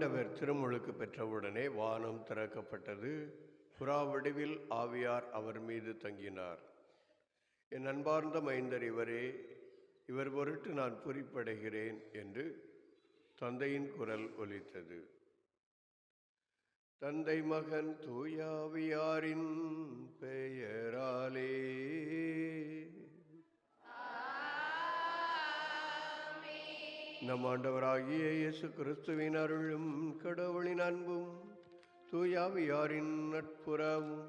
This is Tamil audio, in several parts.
ஆண்டவர் திருமுழுக்கு பெற்றவுடனே வானம் திறக்கப்பட்டது. புறா வடிவில் ஆவியார் அவர் மீது தங்கினார். என் அன்பார்ந்த மைந்தர் இவரே, இவர் பொருட்டு நான் பூரிப்படைகிறேன் என்று தந்தையின் குரல் ஒலித்தது. தந்தை மகன் தூயாவியாரின் பெயராலே. நம் ஆண்டவராகிய இயேசு கிறிஸ்துவின் அருளும் கடவுளின் அன்பும் தூயாவியாரின் நட்புறவும்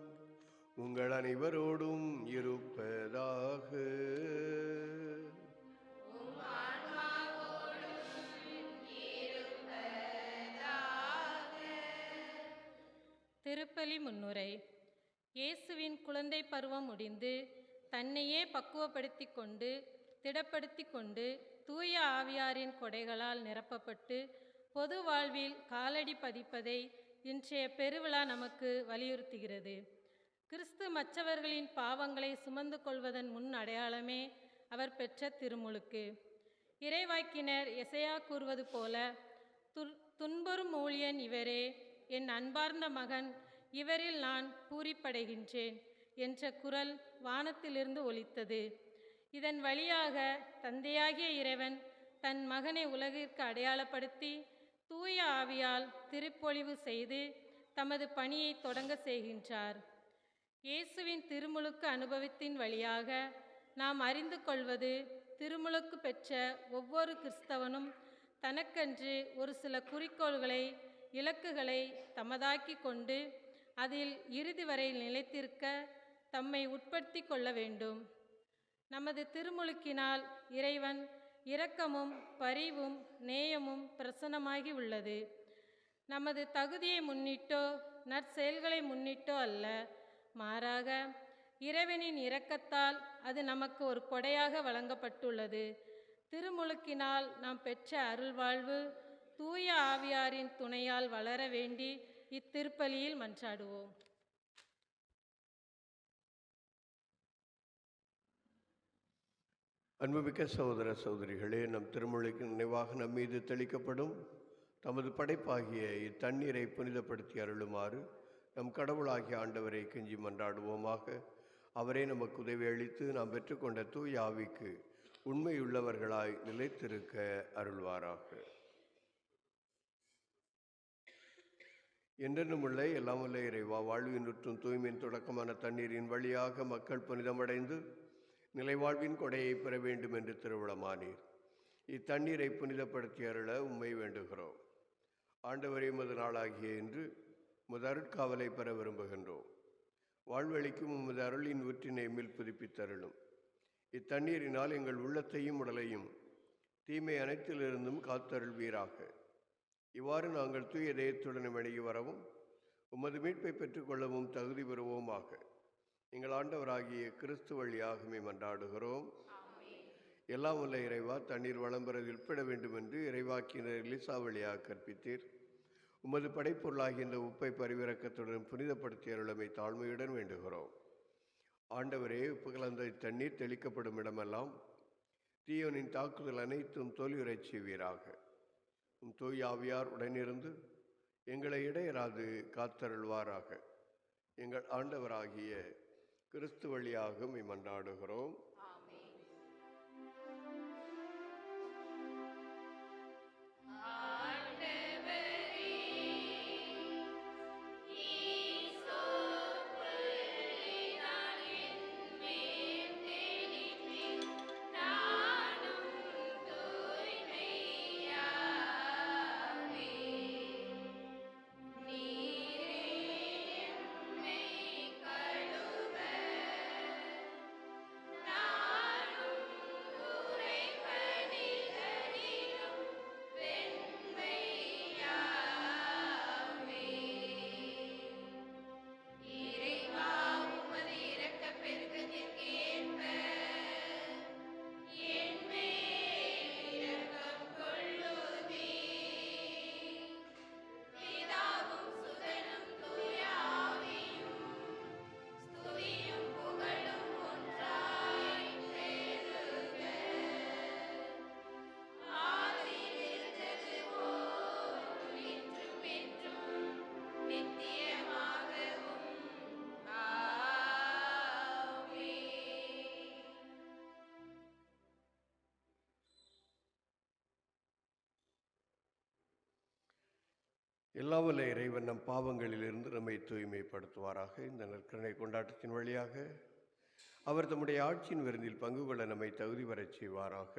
உங்கள் அனைவரோடும் இருப்பதாக. திருப்பலி முன்னுரை. இயேசுவின் குழந்தை பருவம் முடிந்து தன்னையே பக்குவப்படுத்தி கொண்டு திடப்படுத்தி கொண்டு தூய ஆவியாரின் கொடைகளால் நிரப்பப்பட்டு பொது வாழ்வில் காலடி பதிப்பதை இன்றைய பெருவிழா நமக்கு வலியுறுத்துகிறது. கிறிஸ்து மற்றவர்களின் பாவங்களை சுமந்து கொள்வதன் முன் அடையாளமே அவர் பெற்ற திருமுழுக்கு. இறைவாக்கினர் எசையா கூறுவது போல, துன்புறும் ஊழியன் இவரே, என் அன்பார்ந்த மகன் இவரில் நான் பூரிப்படைகின்றேன் என்ற குரல் வானத்திலிருந்து ஒலித்தது. இதன் வழியாக தந்தையாகிய இறைவன் தன் மகனை உலகிற்கு அடையாளப்படுத்தி தூய ஆவியால் திருப்பொழிவு செய்து தமது பணியை தொடங்க செய்கின்றார். இயேசுவின் திருமுழுக்கு அனுபவத்தின் வழியாக நாம் அறிந்து கொள்வது, திருமுழுக்கு பெற்ற ஒவ்வொரு கிறிஸ்தவனும் தனக்கென்று ஒரு சில குறிக்கோள்களை இலக்குகளை தமதாக்கி கொண்டு அதில் இறுதி வரை நிலைத்திருக்க தம்மை உட்படுத்தி கொள்ள வேண்டும். நமது திருமுழுக்கினால் இறைவன் இரக்கமும் பரிவும் நேயமும் பிரசன்னமாகி உள்ளது. நமது தகுதியை முன்னிட்டோ நற்செயல்களை முன்னிட்டோ அல்ல, மாறாக இறைவனின் இரக்கத்தால் அது நமக்கு ஒரு கொடையாக வழங்கப்பட்டுள்ளது. திருமுழுக்கினால் நாம் பெற்ற அருள்வாழ்வு தூய ஆவியாரின் துணையால் வளர வேண்டி இத்திருப்பலியில் மன்றாடுவோம். அன்புமிக்க சகோதர சகோதரிகளே, நம் திருமுழுக்கின் நினைவாக நம் மீது தெளிக்கப்படும் தமது படைப்பாகிய இத்தண்ணீரை புனிதப்படுத்தி அருளுமாறு நம் கடவுளாகிய ஆண்டவரை கெஞ்சி மன்றாடுவோமாக. அவரே நமக்கு உதவி அளித்து நாம் பெற்றுக்கொண்ட தூய ஆவிக்கு உண்மையுள்ளவர்களாய் நிலைத்திருக்க அருள்வாராக. என்றென்றும் உள்ள எல்லாம் உள்ள இறைவா, வாழ்வின் நுற்றும் தூய்மையின் தொடக்கமான தண்ணீரின் வழியாக மக்கள் புனிதமடைந்து நிலைவாழ்வின் கொடையை பெற வேண்டும் என்று திருவிழமானீர். இத்தண்ணீரை புனிதப்படுத்தி அருள உம்மை வேண்டுகிறோம். ஆண்டவரே, உமது நாளாகிய இன்று உமது அருட்காவலை பெற விரும்புகின்றோம். வாழ்வழிக்கும் உமது அருளின் ஊற்றினை மேல் புதுப்பித்தருளும். இத்தண்ணீரினால் எங்கள் உள்ளத்தையும் உடலையும் தீமை அனைத்திலிருந்தும் காத்தருள்வீராக. இவ்வாறு நாங்கள் தூய இதயத்துடன் வணங்கி வரவும் உமது மீட்பை பெற்றுக்கொள்ளவும் தகுதி பெறுவோமாக. எங்கள் ஆண்டவராகிய கிறிஸ்து வழியாகவே மன்றாடுகிறோம். எல்லாம் உள்ள இறைவா, தண்ணீர் வளம் பெற உட்பட வேண்டும் என்று இறைவாக்கினர் எலிசா வழியாக கற்பித்தீர். உமது படைப்பொருளாகிய இந்த உப்பை பரிவிறக்கத்துடன் புனிதப்படுத்திய அருளமை தாழ்மையுடன் வேண்டுகிறோம். ஆண்டவரே, உப்பு கலந்த தண்ணீர் தெளிக்கப்படும் இடமெல்லாம் தீயோனின் தாக்குதல் அனைத்தும் தோல்வியுறச் செய்வீராக. தூய் ஆவியார் உடனிருந்து எங்களை இடையராது காத்தருள்வாராக. எங்கள் ஆண்டவராகிய கிறிஸ்து வழியாக மன்றாடுகிறோம். Now எல்லாம் வல்ல இறைவன் நம் பாவங்களிலிருந்து நம்மை தூய்மைப்படுத்துவாராக. இந்த நற்கருணை கொண்டாட்டத்தின் வழியாக அவர் தம்முடைய ஆட்சியின் விருந்தில் பங்கு கொள்ள நம்மை தகுதி வரச் செய்வாராக.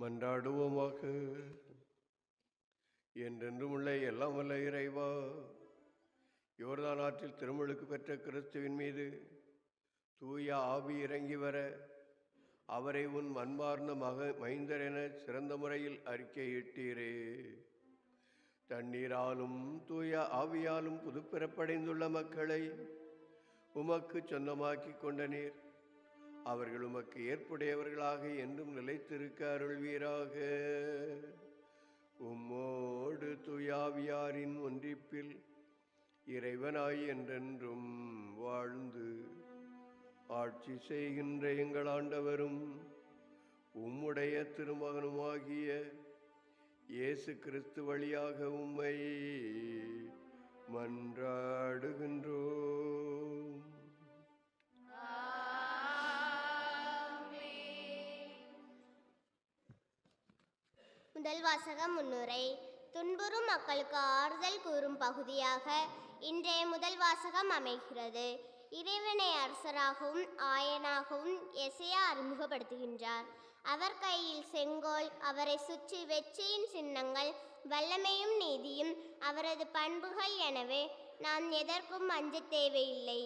மன்றாடுவோமாக. என்றென்றும் உள்ள எல்லாம் வல்ல இறைவா, யோர்தான் ஆற்றில் திருமுழுக்கு பெற்ற கிறிஸ்துவின் மீது தூய ஆவி இறங்கி வர அவரை உன் அன்பார்ந்த மைந்தர் என சிறந்த முறையில் அறிக்கையிட்டீரே. தண்ணீராலும் தூய ஆவியாலும் புதுப்பிறப்படைந்துள்ள மக்களை உமக்கு சொந்தமாக்கி கொண்ட நீர் அவர்கள் உமக்கு ஏற்புடையவர்களாக என்றும் நிலைத்திருக்க அருள்வீராக. உம்மோடு தூயாவியாரின் ஒன்றிப்பில் இறைவனாய் என்றென்றும் வாழ்ந்து ஆட்சி செய்கின்ற எங்கள் ஆண்டவரும் உம்முடைய திருமகனுமாகிய இயேசு கிறிஸ்து வழியாக உம்மை மன்றாடுகின்றோம். முதல் வாசகம் முன்னுரை. துன்புறும் மக்களுக்கு ஆறுதல் கூறும் பகுதியாக இன்றைய முதல் வாசகம் அமைகிறது. இறைவனை அரசராகவும் ஆயனாகவும் எசையா அறிமுகப்படுத்துகின்றார். அவர் கையில் செங்கோல், அவரை சுற்றி வெற்றியின் சின்னங்கள், வல்லமையும் நீதியும் அவரது பண்புகள். எனவே நாம் எதற்கும் அஞ்ச தேவையில்லை.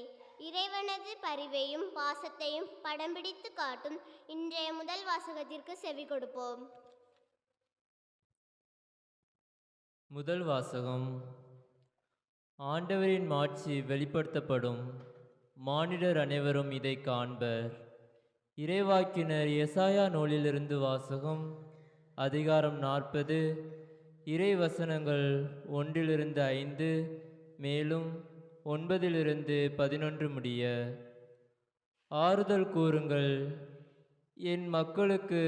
இறைவனது பரிவையும் பாசத்தையும் படம் பிடித்து காட்டும் இன்றைய முதல் வாசகத்திற்கு செவி கொடுப்போம். முதல் வாசகம். ஆண்டவரின் மாட்சி வெளிப்படுத்தப்படும். மானிடர் அனைவரும் இதை காண்பர். இறைவாக்கினர் எசாயா நூலிலிருந்து வாசகம். அதிகாரம் 40, இறை வசனங்கள் 1-5, மேலும் 9-11 முடிய. ஆறுதல் கூறுங்கள், என் மக்களுக்கு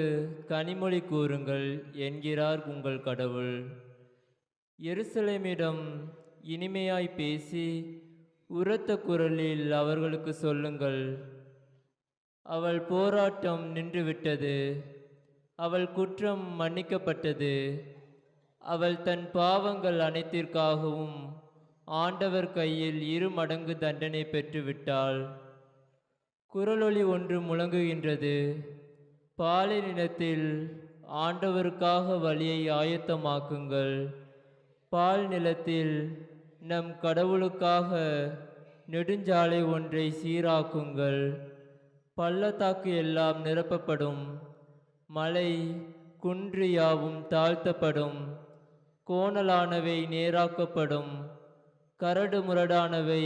கனிமொழி கூறுங்கள் என்கிறார் உங்கள் கடவுள். எருசலேமிடம் இனிமையாய் பேசி உரத்த குரலில் அவர்களுக்கு சொல்லுங்கள், அவள் போராட்டம் நின்றுவிட்டது, அவள் குற்றம் மன்னிக்கப்பட்டது, அவள் தன் பாவங்கள் அனைத்திற்காகவும் ஆண்டவர் கையில் 2 மடங்கு தண்டனை பெற்றுவிட்டாள். குரலொலி ஒன்று முழங்குகின்றது, பாலைநிலத்தில் ஆண்டவருக்காக வழியை ஆயத்தமாக்குங்கள், பால் நிலத்தில் நம் கடவுளுக்காக நெடுஞ்சாலை ஒன்றை சீராக்குங்கள். பள்ளத்தாக்கு எல்லாம் நிரப்பப்படும், மலை குன்று யாவும் தாழ்த்தப்படும், கோணலானவை நேராக்கப்படும், கரடு முரடானவை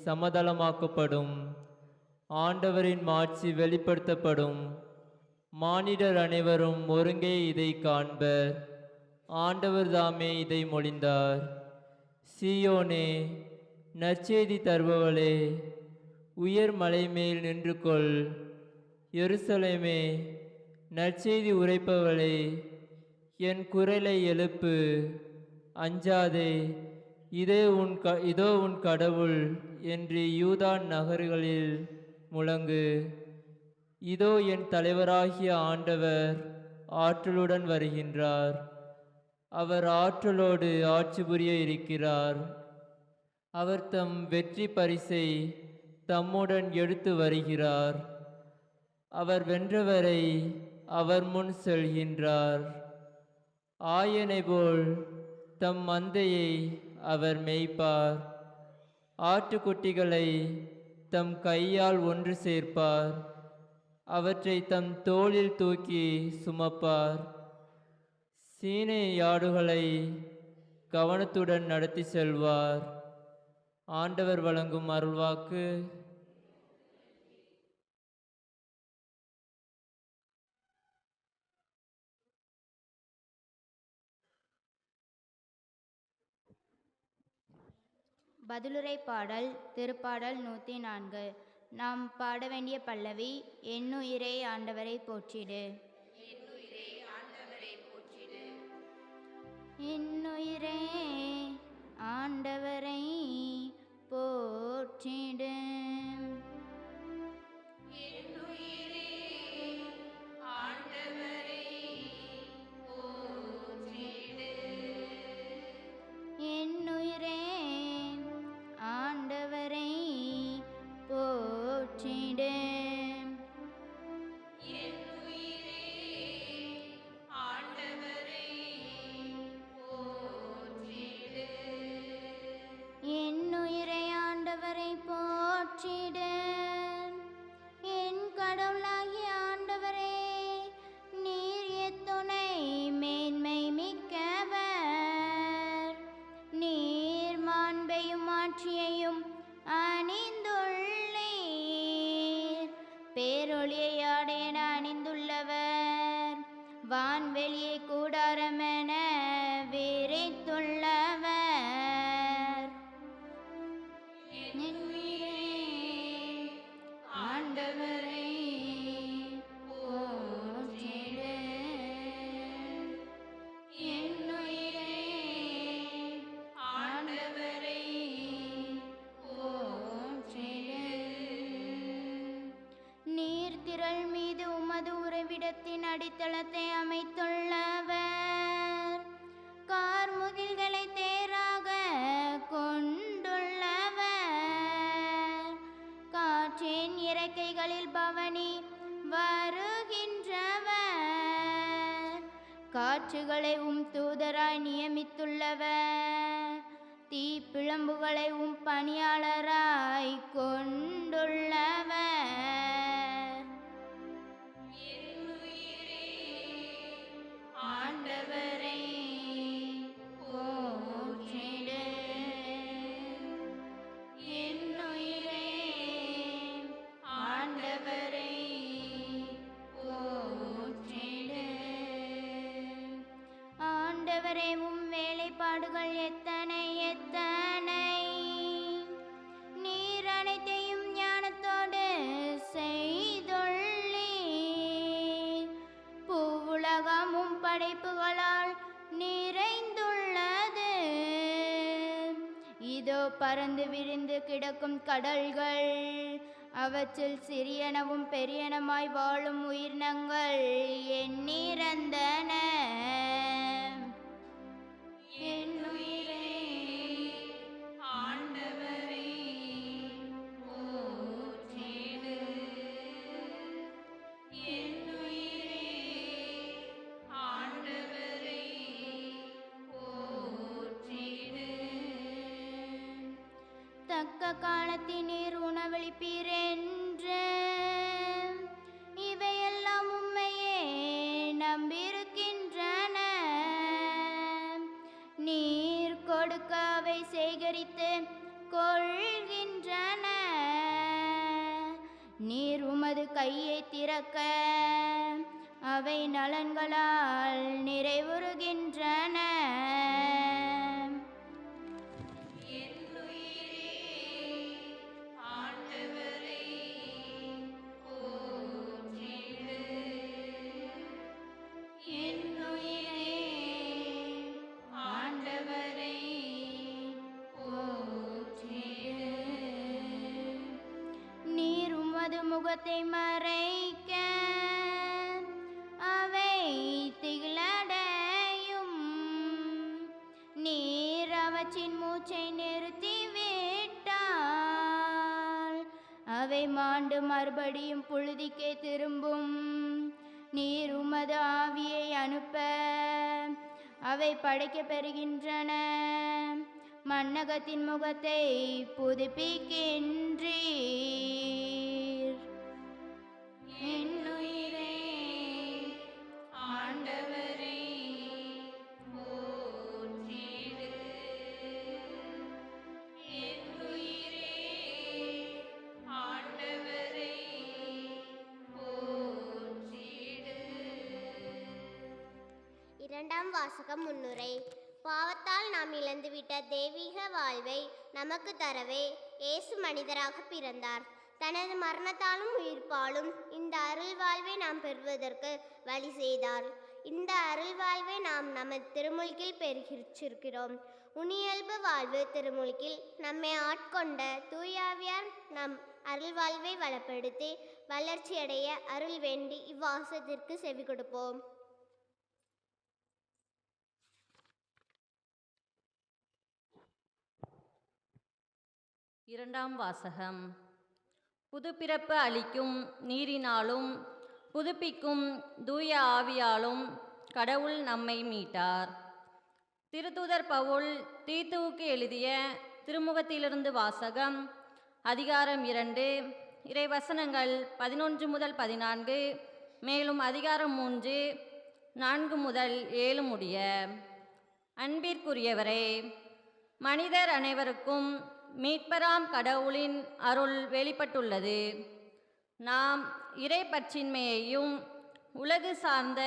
சமதளமாக்கப்படும். ஆண்டவரின் மாட்சி வெளிப்படுத்தப்படும், மானிடர் அனைவரும் ஒருங்கே இதை காண்பர். ஆண்டவர் தாமே இதை மொழிந்தார். சீயோனே, நற்செய்தி தருபவளே, உயர் மலை மேல் நின்று கொள். எருசலேமே, நற்செய்தி உரைப்பவளே, என் குரலை எழுப்பு, அஞ்சாதே, இதோ உன் கடவுள் என்று யூதான் நகர்களில் முழங்கு. இதோ என் தலைவராகிய ஆண்டவர் ஆற்றலுடன் வருகின்றார், அவர் ஆற்றலோடு ஆட்சி புரிய இருக்கிறார். அவர் தம் வெற்றி பரிசை தம்முடன் எடுத்து வருகிறார். அவர் வென்றவரை அவர் முன் செல்கின்றார். ஆயனை போல் தம் மந்தையை அவர் மேய்ப்பார். ஆட்டுக்குட்டிகளை தம் கையால் ஒன்று சேர்ப்பார். அவற்றை தம் தோளில் தூக்கி சுமப்பார். சீனை யாடுகளை கவனத்துடன் நடத்தி செல்வார். ஆண்டவர் வழங்கும் அருள்வாக்கு. பதிலுரை பாடல் திருப்பாடல் 104. நாம் பாட வேண்டிய பல்லவி, என்னுயிரே ஆண்டவரை போற்றிடு. என்னுயிரே ஆண்டவரை போற்றிடு. என்னுயிரே ஆண்டவரை போற்றிடு. என்னுயிரை ஆண்டவரை போற்றிடு. என் கடவுளாகிய ஆண்டவரே, நீர் எத்துணை மேன்மை மிக்கவர். நீர் மாண்பையும் ஆட்சியையும் அணிந்துள்ளீர். பேரொளியை ஆடையென அணிந்துள்ளவர், வான்வெளியை கூடாரமென விரித்துள்ளவர். ஆண்டவரை போற்றிடு. என்னுயிரே ஆண்டவரை போற்றிடு. நீர்த்திரள் மீது உமது உறைவிடத்தின் அடித்தளத்தை அமைத்துள்ளவர். கார்முகில்களை தேராக கொண்டுள்ளவர். காற்றின் இறக்கைகளில் பவனி வருகின்றவர். காற்றுகளை தூதராய் நியமித்துள்ளவர். தீப்பிழம்புகளை பணியாளராய் கொண்டுள்ளவர். ஆண்டவரை போற்றிடு. என்னுயிரே ஆண்டவரை போற்றிடு. ஆண்டவரே, வேலைப்பாடுகள் எத்தனை எத்தனை. நீர் அனைத்தையும் ஞானத்தோடு செய்துள்ளீர். விலங்குகளால் நிறைந்துள்ளது. இதோ பறந்து விரிந்து கிடக்கும் கடல்கள், அவற்றில் சிறியனவும் பெரியனமாய் வாழும் உயிரினங்கள் எண்ணிறந்தன. என் உயிரே ஆண்டவரை போற்றிடு. என் உயிரே ஆண்டவரை போற்றிடு. தக்க காலத்தில் நீர் உணவளிப்பீரென்று இவையெல்லாம் உம்மையே நம்பியிருக்கின்றன. நீர் கொடுக்க அவை சேகரித்து கொள்கின்றன. நீர் உமது கையை திறக்க அவை நலன்களால் நிறைவுறுகின்றன. நீர் உமது முகத்தை மறைக்க அவை திகிலடையும். நீர் அவற்றின் மூச்சை நிறுத்திவிட்டால் அவை மாண்டு மறுபடியும் புழுதிக்கே திரும்பும். நீர் உமது ஆவியை அனுப்ப அவை படைக்கப் பெறுகின்றன. மண்ணகத்தின் முகத்தை புதுப்பிக்கின்றீர். என் உயிரே ஆண்டவரை போற்றிடு. என் உயிரே ஆண்டவரை போற்றிடு. இரண்டாம் வாசகம் முன்னுரை. பாவத்தால் நாம் இழந்துவிட்ட தெய்வீக வாழ்வை நமக்கு தரவே இயேசு மனிதராக பிறந்தார். தனது மரணத்தாலும் உயிர்ப்பாலும் இந்த அருள் வாழ்வை நாம் பெறுவதற்கு வழி செய்தார். இந்த அருள் வாழ்வை நாம் நமது திருமுழுக்கில் பெறுகிச்சிருக்கிறோம். உணியல்பு வாழ்வு திருமுழுக்கில் நம்மை ஆட்கொண்ட தூயாவியார் நம் அருள் வாழ்வை வளப்படுத்தி வளர்ச்சியடைய அருள் வேண்டி இவ்வாசத்திற்கு செவி கொடுப்போம். இரண்டாம் வாசகம். புதுப்பிறப்பு அளிக்கும் நீரினாலும் புதுப்பிக்கும் தூய ஆவியாலும் கடவுள் நம்மை மீட்டார். திருத்தூதர் பவுல் தீத்துவுக்கு எழுதிய திருமுகத்திலிருந்து வாசகம். அதிகாரம் 2, இறைவசனங்கள் 11 முதல் 14, மேலும் அதிகாரம் 3, 4 முதல் 7 முடிய. அன்பிற்குரியவரே, மனிதர் அனைவருக்கும் மீட்பராம் கடவுளின் அருள் வெளிப்பட்டுள்ளது. நாம் இறைப்பற்றின்மையையும் உலகு சார்ந்த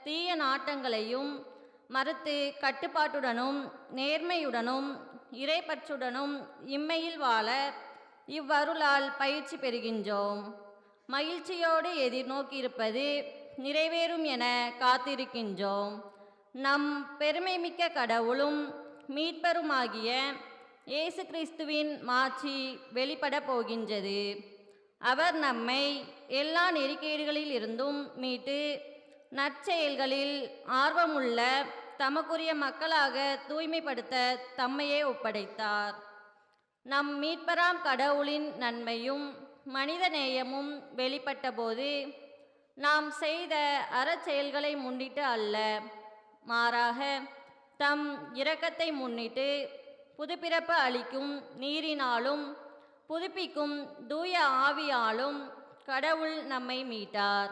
தீய நாட்டங்களையும் மறுத்து கட்டுப்பாட்டுடனும் நேர்மையுடனும் இறைப்பற்றுடனும் இம்மையில் வாழ இவ்வருளால் பயிற்சி பெறுகின்றோம். மகிழ்ச்சியோடு எதிர்நோக்கியிருப்பது நிறைவேறும் என காத்திருக்கின்றோம். நம் பெருமைமிக்க கடவுளும் மீட்பருமாகிய இயேசு கிறிஸ்துவின் மாட்சி வெளிப்பட போகின்றது. அவர் நம்மை எல்லா நெறிக்கேடுகளில் இருந்தும் மீட்டு நற்செயல்களில் ஆர்வமுள்ள தமக்குரிய மக்களாக தூய்மைப்படுத்த தம்மையே ஒப்படைத்தார். நம் மீட்பராம் கடவுளின் நன்மையும் மனித நேயமும் வெளிப்பட்ட போது நாம் செய்த அறச்செயல்களை முன்னிட்டு அல்ல, மாறாக தம் இரக்கத்தை முன்னிட்டு புதுப்பிறப்பு அளிக்கும் நீரினாலும் புதுப்பிக்கும் தூய ஆவியாலும் கடவுள் நம்மை மீட்டார்.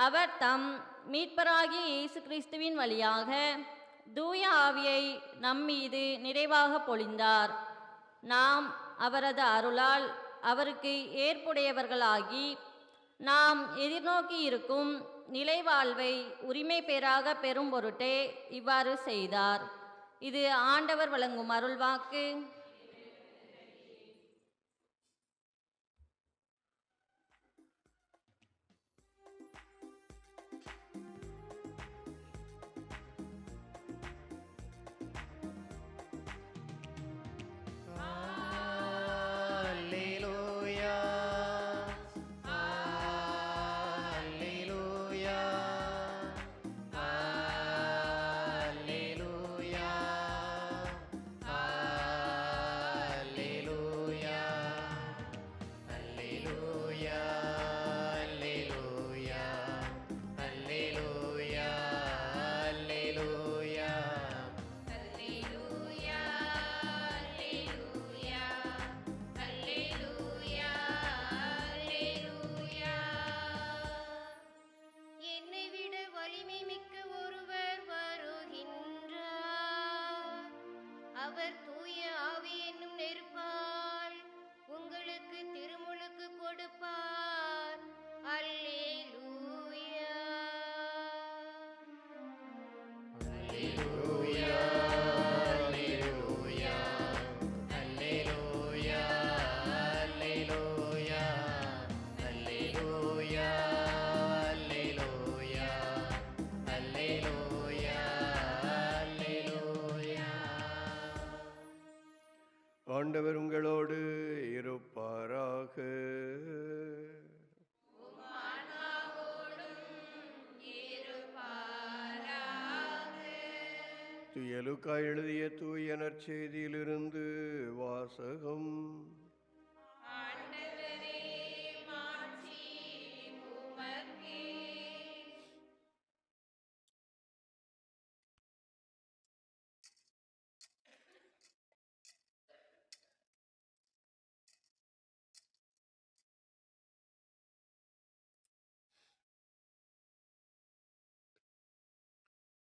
அவர் தம் மீட்பராகிய இயேசு கிறிஸ்துவின் வழியாக தூய ஆவியை நம்மீது நிறைவாக பொழிந்தார். நாம் அவரது அருளால் அவருக்கு ஏற்புடையவர்களாகி நாம் எதிர்நோக்கி இருக்கும் நிலைவாழ்வை உரிமை பெறாக பெறும் பொருட்டே இவ்வாறு செய்தார். இது ஆண்டவர் வழங்கும் அருள்வாக்கு. அவர் தூய ஆவி என்னும் நெருப்பால் உங்களுக்கு திருமுழுக்கு கொடுப்பார். அல்லேலூயா. அல்லேலூயா, அல்லேலூயா, அல்லேலூயா, அல்லேலூயா, அல்லேலூயா, அல்லேலூயா, அல்லேலூயா, அல்லேலூயா. ஆண்டவர் உங்களோடு இருப்பாராக. தூய லூக்கா எழுதிய தூய நற்செய்தியிலிருந்து வாசகம். ஆண்டவரே, மாட்சி உமக்கே.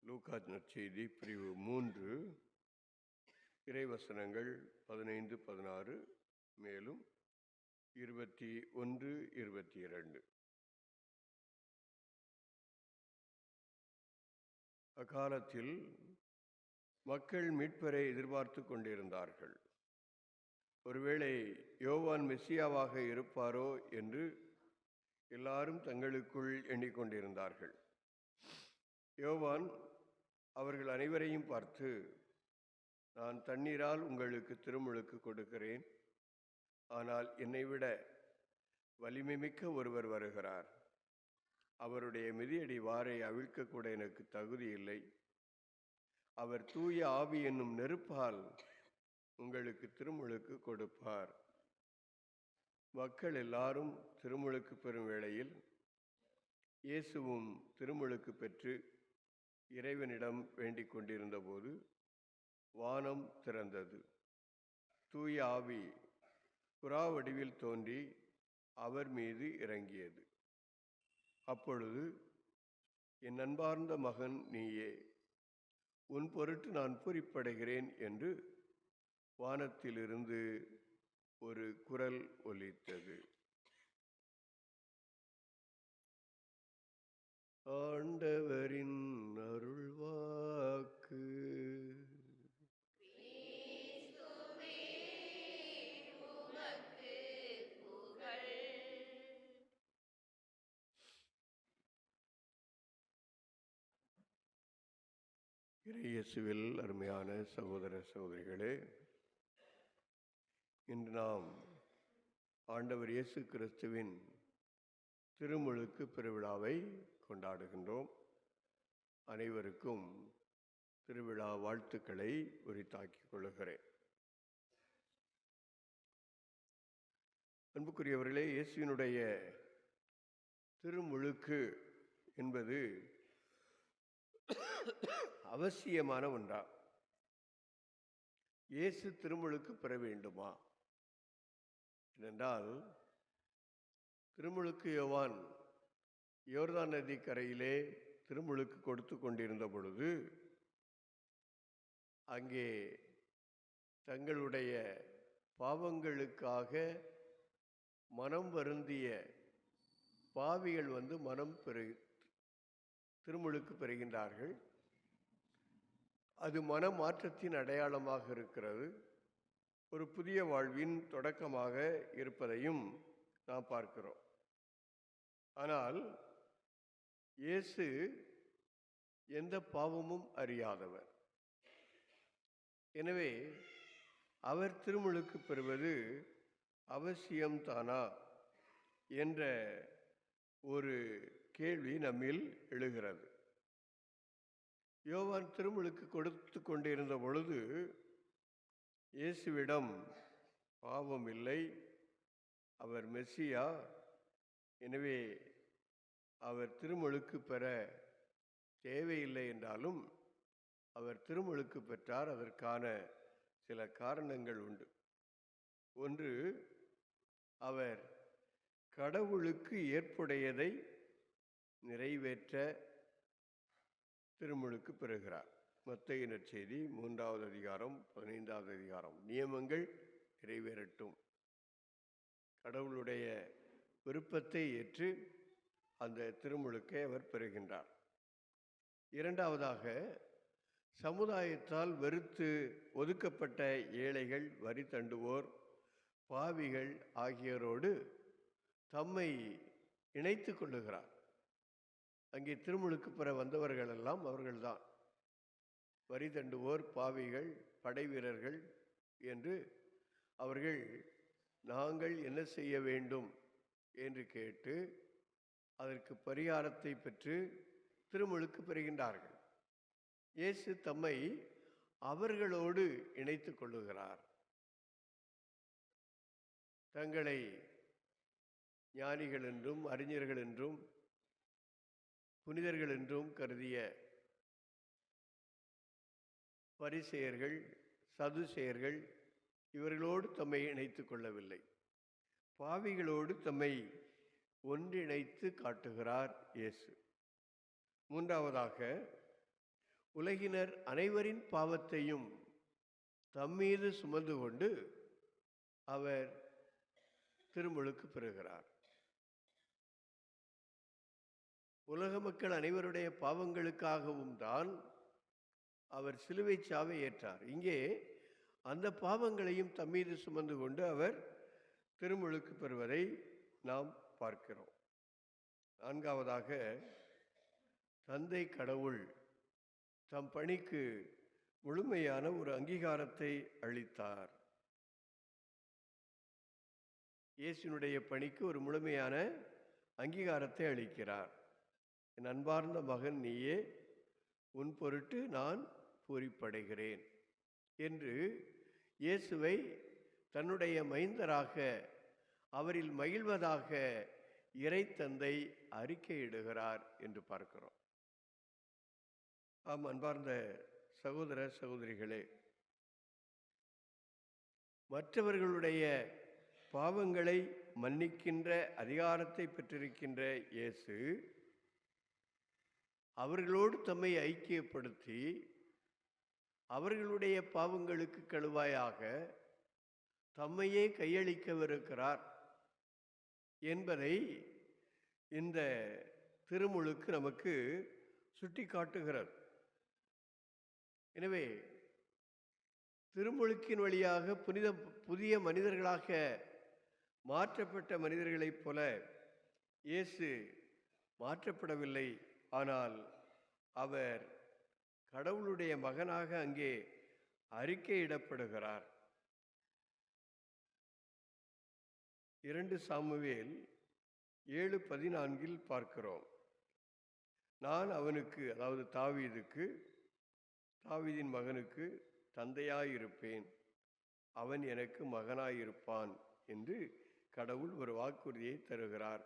லூக்கா நற்செய்தி பிரிவு 3 இறைவசனங்கள் 15, 16 மேலும் 21, 22. அக்காலத்தில் மக்கள் மீட்பரை எதிர்பார்த்து கொண்டிருந்தார்கள். ஒருவேளை யோவான் மெசியாவாக இருப்பாரோ என்று எல்லாரும் தங்களுக்குள் எண்ணிக்கொண்டிருந்தார்கள். யோவான் அவர்கள் அனைவரையும் பார்த்து, நான் தண்ணீரால் உங்களுக்கு திருமுழுக்கு கொடுக்கிறேன். ஆனால் என்னை விட வலிமை மிக்க ஒருவர் வருகிறார். அவருடைய மிதியடி வாரை அவிழ்க்கக்கூட எனக்கு தகுதி இல்லை. அவர் தூய ஆவி என்னும் நெருப்பால் உங்களுக்கு திருமுழுக்கு கொடுப்பார். மக்கள் எல்லாரும் திருமுழுக்கு பெறும் வேளையில் இயேசுவும் திருமுழுக்கு பெற்று இறைவனிடம் வேண்டிக் கொண்டிருந்த போது வானம் திறந்தது. தூய ஆவி புறா வடிவில் தோன்றி அவர் மீது இறங்கியது. அப்பொழுது, என் அன்பார்ந்த மகன் நீயே, உன் பொருட்டு நான் பூரிப்படைகிறேன் என்று வானத்திலிருந்து ஒரு குரல் ஒலித்தது. ஆண்டவரின் அருள்வாக்கு. இயேசுவில் அருமையான சகோதர சகோதரிகளே, இன்று நாம் ஆண்டவர் இயேசு கிறிஸ்துவின் திருமுழுக்கு பெருவிழாவை கொண்டாடுகின்றோம். அனைவருக்கும் திருவிழா வாழ்த்துக்களை உரித்தாக்கிக் கொள்கிறேன். அன்புக்குரியவர்களே, இயேசுவினுடைய திருமுழுக்கு என்பது அவசியமான ஒன்றா? இயேசு திருமுழுக்கு பெற வேண்டுமா? ஏனென்றால் திருமுழுக்கு யோவான் யோர்தான் நதி கரையிலே திருமுழுக்கு கொடுத்து கொண்டிருந்த பொழுது அங்கே தங்களுடைய பாவங்களுக்காக மனம் வருந்திய பாவிகள் மனம் திருமுழுக்கு பெறுகின்றார்கள். அது மனமாற்றத்தின் அடையாளமாக இருக்கிறது. ஒரு புதிய வாழ்வின் தொடக்கமாக இருப்பதையும் நாம் பார்க்கிறோம். ஆனால் இயேசு எந்த பாவமும் அறியாதவர். எனவே அவர் திருமுழுக்கு பெறுவது அவசியம்தானா என்ற ஒரு கேள்வி நம்மில் எழுகிறது. யோவான் திருமுழுக்கு கொடுத்து கொண்டிருந்த பொழுது இயேசுவிடம் பாவம் இல்லை, அவர் மெசியா, எனவே அவர் திருமுழுக்கு பெற தேவையில்லை என்றாலும் அவர் திருமுழுக்கு பெற்றார். அதற்கான சில காரணங்கள் உண்டு. ஒன்று, அவர் கடவுளுக்கு ஏற்புடையதை நிறைவேற்ற திருமுழுக்கு பெறுகிறார். மத்தேயு நற்செய்தி 3வது அதிகாரம் 15வது அதிகாரம். நியமங்கள் நிறைவேறட்டும். கடவுளுடைய விருப்பத்தை ஏற்று அந்த திருமுழுக்கை அவர் பெறுகின்றார். இரண்டாவதாக, சமுதாயத்தால் வெறுத்து ஒதுக்கப்பட்ட ஏழைகள், வரி தண்டுவோர், பாவிகள் ஆகியோரோடு தம்மை இணைத்து கொள்ளுகிறார். அங்கே திருமுழுக்கு பெற வந்தவர்கள் எல்லாம் அவர்கள்தான். வரி தண்டுவோர், பாவிகள், படை வீரர்கள் என்று அவர்கள் நாங்கள் என்ன செய்ய வேண்டும் என்று கேட்டு அதற்கு பரிகாரத்தை பெற்று திருமுழுக்கு பெறுகின்றார்கள். இயேசு தம்மை அவர்களோடு இணைத்து கொள்ளுகிறார். தங்களை ஞானிகள் என்றும் அறிஞர்கள் என்றும் புனிதர்கள் என்றும் கருதிய பரிசேயர்கள், சதுசேயர்கள் இவர்களோடு தம்மை இணைத்து கொள்ளவில்லை. பாவிகளோடு தம்மை ஒன்றிணைத்து காட்டுகிறார் இயேசு. மூன்றாவதாக, உலகினர் அனைவரின் பாவத்தையும் தம்மீது சுமந்து கொண்டு அவர் திருமுழுக்கு பெறுகிறார். உலக மக்கள் அனைவருடைய பாவங்களுக்காகவும் தான் அவர் சிலுவை சாவை ஏற்றார். இங்கே அந்த பாவங்களையும் தம்மீது சுமந்து கொண்டு அவர் திருமுழுக்கு பெறுவதை நாம் பார்க்கிறோம். நான்காவதாக, தந்தை கடவுள் தம் பணிக்கு முழுமையான ஒரு அங்கீகாரத்தை அளித்தார். இயேசுனுடைய பணிக்கு ஒரு முழுமையான அங்கீகாரத்தை அளிக்கிறார். என் அன்பார்ந்த மகன் நீயே, உன் பொருட்டு நான் பூரிப்படைகிறேன் என்று இயேசுவை தன்னுடைய மைந்தராக, அவரில் மகிழ்வதாக இறைத்தந்தை அறிக்கையிடுகிறார் என்று பார்க்கிறோம். ஆம், அன்பார்ந்த சகோதர சகோதரிகளே, மற்றவர்களுடைய பாவங்களை மன்னிக்கின்ற அதிகாரத்தை பெற்றிருக்கின்ற இயேசு அவர்களோடு தம்மை ஐக்கியப்படுத்தி அவர்களுடைய பாவங்களுக்கு கழுவாயாக தம்மையே கையளிக்கவிருக்கிறார் என்பதை இந்த திருமுழுக்கு நமக்கு சுட்டி காட்டுகிறது. எனவே திருமுழுக்கின் வழியாக புதிய மனிதர்களாக மாற்றப்பட்ட மனிதர்களைப் போல இயேசு மாற்றப்படவில்லை. ஆனால் அவர் கடவுளுடைய மகனாக அங்கே அறிக்கையிடப்படுகிறார். 2 சாமுவேல் 7:14 பார்க்கிறோம். நான் அவனுக்கு, அதாவது தாவீதுக்கு, தாவீதின் மகனுக்கு தந்தையாயிருப்பேன், அவன் எனக்கு மகனாயிருப்பான் என்று கடவுள் ஒரு வாக்குறுதியை தருகிறார்.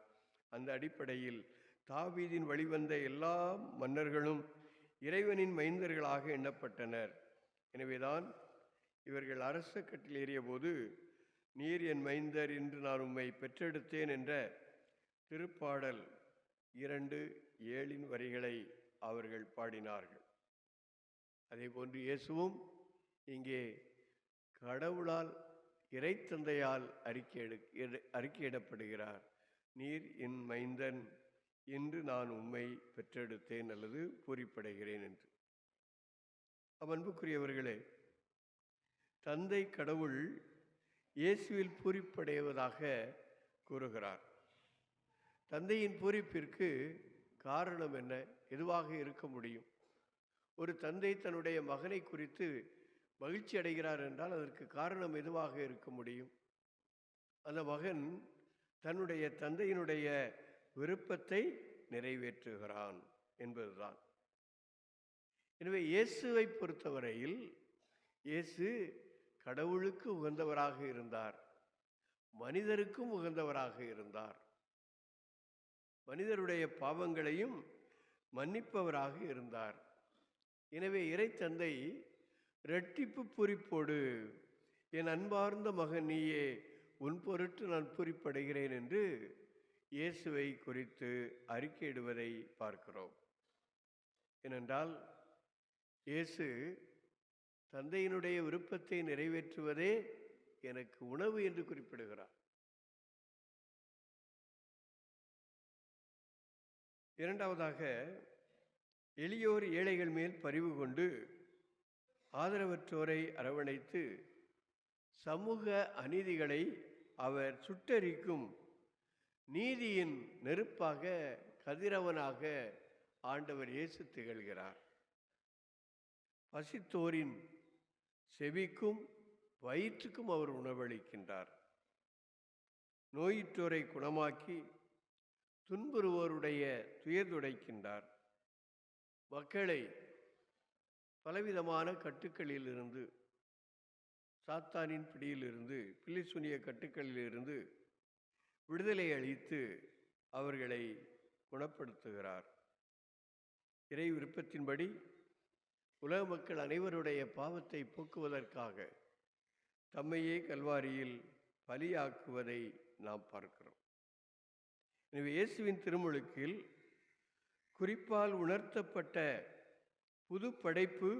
அந்த அடிப்படையில் தாவீதின் வழிவந்த எல்லா மன்னர்களும் இறைவனின் மைந்தர்களாக எண்ணப்பட்டனர். எனவேதான் இவர்கள் அரச கட்டில் ஏறிய போது, நீர் என் மைந்தர், இன்று நான் உம்மை பெற்றெடுத்தேன் என்ற திருப்பாடல் 2:7 வரிகளை அவர்கள் பாடினார்கள். அதே போன்று இயேசுவும் இங்கே கடவுளால், இறைத்தந்தையால் அறிக்கையிடப்படுகிறார். நீர் என் மைந்தன், இன்று நான் உம்மை பெற்றெடுத்தேன் அல்லது பூரிப்படைகிறேன் என்று. அன்புக்குரியவர்களே, தந்தை கடவுள் இயேசுவில் பூரிப்படைவதாக கூறுகிறார். தந்தையின் பூரிப்பிற்கு காரணம் என்ன? எதுவாக இருக்க முடியும்? ஒரு தந்தை தன்னுடைய மகனை குறித்து மகிழ்ச்சி அடைகிறார் என்றால் அதற்கு காரணம் எதுவாக இருக்க முடியும்? அந்த மகன் தன்னுடைய தந்தையினுடைய விருப்பத்தை நிறைவேற்றுகிறான் என்பதுதான். எனவே இயேசுவை பொறுத்தவரையில் இயேசு கடவுளுக்கு உகந்தவராக இருந்தார், மனிதருக்கும் உகந்தவராக இருந்தார், மனிதருடைய பாவங்களையும் மன்னிப்பவராக இருந்தார். எனவே இறைத்தந்தை இரட்டிப்பு பூரிப்போடு, என் அன்பார்ந்த மகன் நீயே, உன் பொருட்டு நான் பூரிப்படைகிறேன் என்று இயேசுவை குறித்து அறிக்கையிடுவதை பார்க்கிறோம். ஏனென்றால் இயேசு தந்தையினுடைய விருப்பத்தை நிறைவேற்றுவதே எனக்கு உணவு என்று குறிப்பிடுகிறார். இரண்டாவதாக, எளியோர் ஏழைகள் மேல் பரிவு கொண்டு ஆதரவற்றோரை அரவணைத்து சமூக அநீதிகளை அவர் சுட்டெரிக்கும் நீதியின் நெருப்பாக, கதிரவனாக ஆண்டவர் இயேசு திகழ்கிறார். பசித்தோரின் செவிக்கும் வயிற்றுக்கும் அவர் உணவளிக்கின்றார். நோயுற்றோரை குணமாக்கி துன்புறுவோருடைய துயர் துடைக்கின்றார். மக்களை பலவிதமான கட்டுக்களிலிருந்து, சாத்தானின் பிடியிலிருந்து, பில்லிசூனிய கட்டுக்களிலிருந்து விடுதலை அளித்து அவர்களை குணப்படுத்துகிறார். இறை விருப்பத்தின்படி உலக மக்கள் அனைவருடைய பாவத்தை போக்குவதற்காக தம்மையே கல்வாரியில் பலியாக்குவதை நாம் பார்க்கிறோம். எனவே இயேசுவின் திருமுழுக்கில் குறிப்பால் உணர்த்தப்பட்ட புது படைப்பு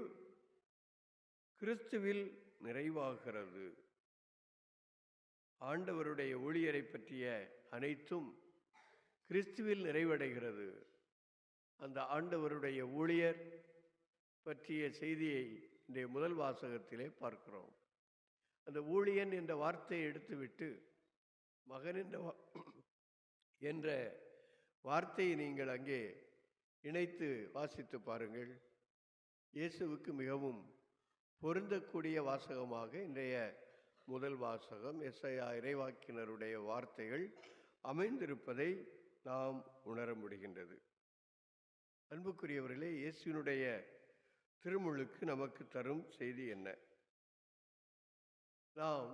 கிறிஸ்துவில் நிறைவாகிறது. ஆண்டவருடைய ஊழியரை பற்றிய அனைத்தும் கிறிஸ்துவில் நிறைவடைகிறது. அந்த ஆண்டவருடைய ஊழியர் பற்றிய செய்தியை இன்றைய முதல் வாசகத்திலே பார்க்கிறோம். அந்த ஊழியன் என்ற வார்த்தையை எடுத்துவிட்டு மகன் என்ற வார்த்தையை நீங்கள் அங்கே இணைத்து வாசித்து பாருங்கள். இயேசுவுக்கு மிகவும் பொருந்தக்கூடிய வாசகமாக இன்றைய முதல் வாசகம் எஸ்ஐயா இறைவாக்கினருடைய வார்த்தைகள் அமைந்திருப்பதை நாம் உணர முடிகின்றது. அன்புக்குரியவர்களே, இயேசுவினுடைய திருமுழுக்கு நமக்கு தரும் செய்தி என்ன? நாம்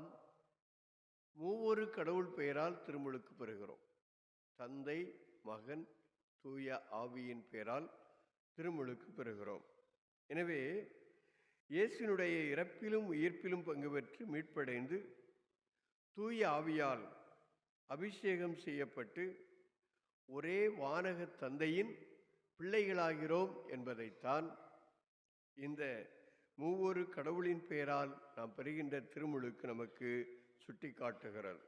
மூவொரு கடவுள் பெயரால் திருமுழுக்கு பெறுகிறோம். தந்தை, மகன், தூய ஆவியின் பெயரால் திருமுழுக்கு பெறுகிறோம். எனவே இயேசுவினுடைய இறப்பிலும் உயிர்ப்பிலும் பங்கு பெற்று மீட்படைந்து தூய ஆவியால் அபிஷேகம் செய்யப்பட்டு ஒரே வானக தந்தையின் பிள்ளைகளாகிறோம் என்பதைத்தான் இந்த மூவொரு கடவுளின் பெயரால் நாம் பெறுகின்ற திருமுழுக்கு நமக்கு சுட்டி காட்டுகிறது.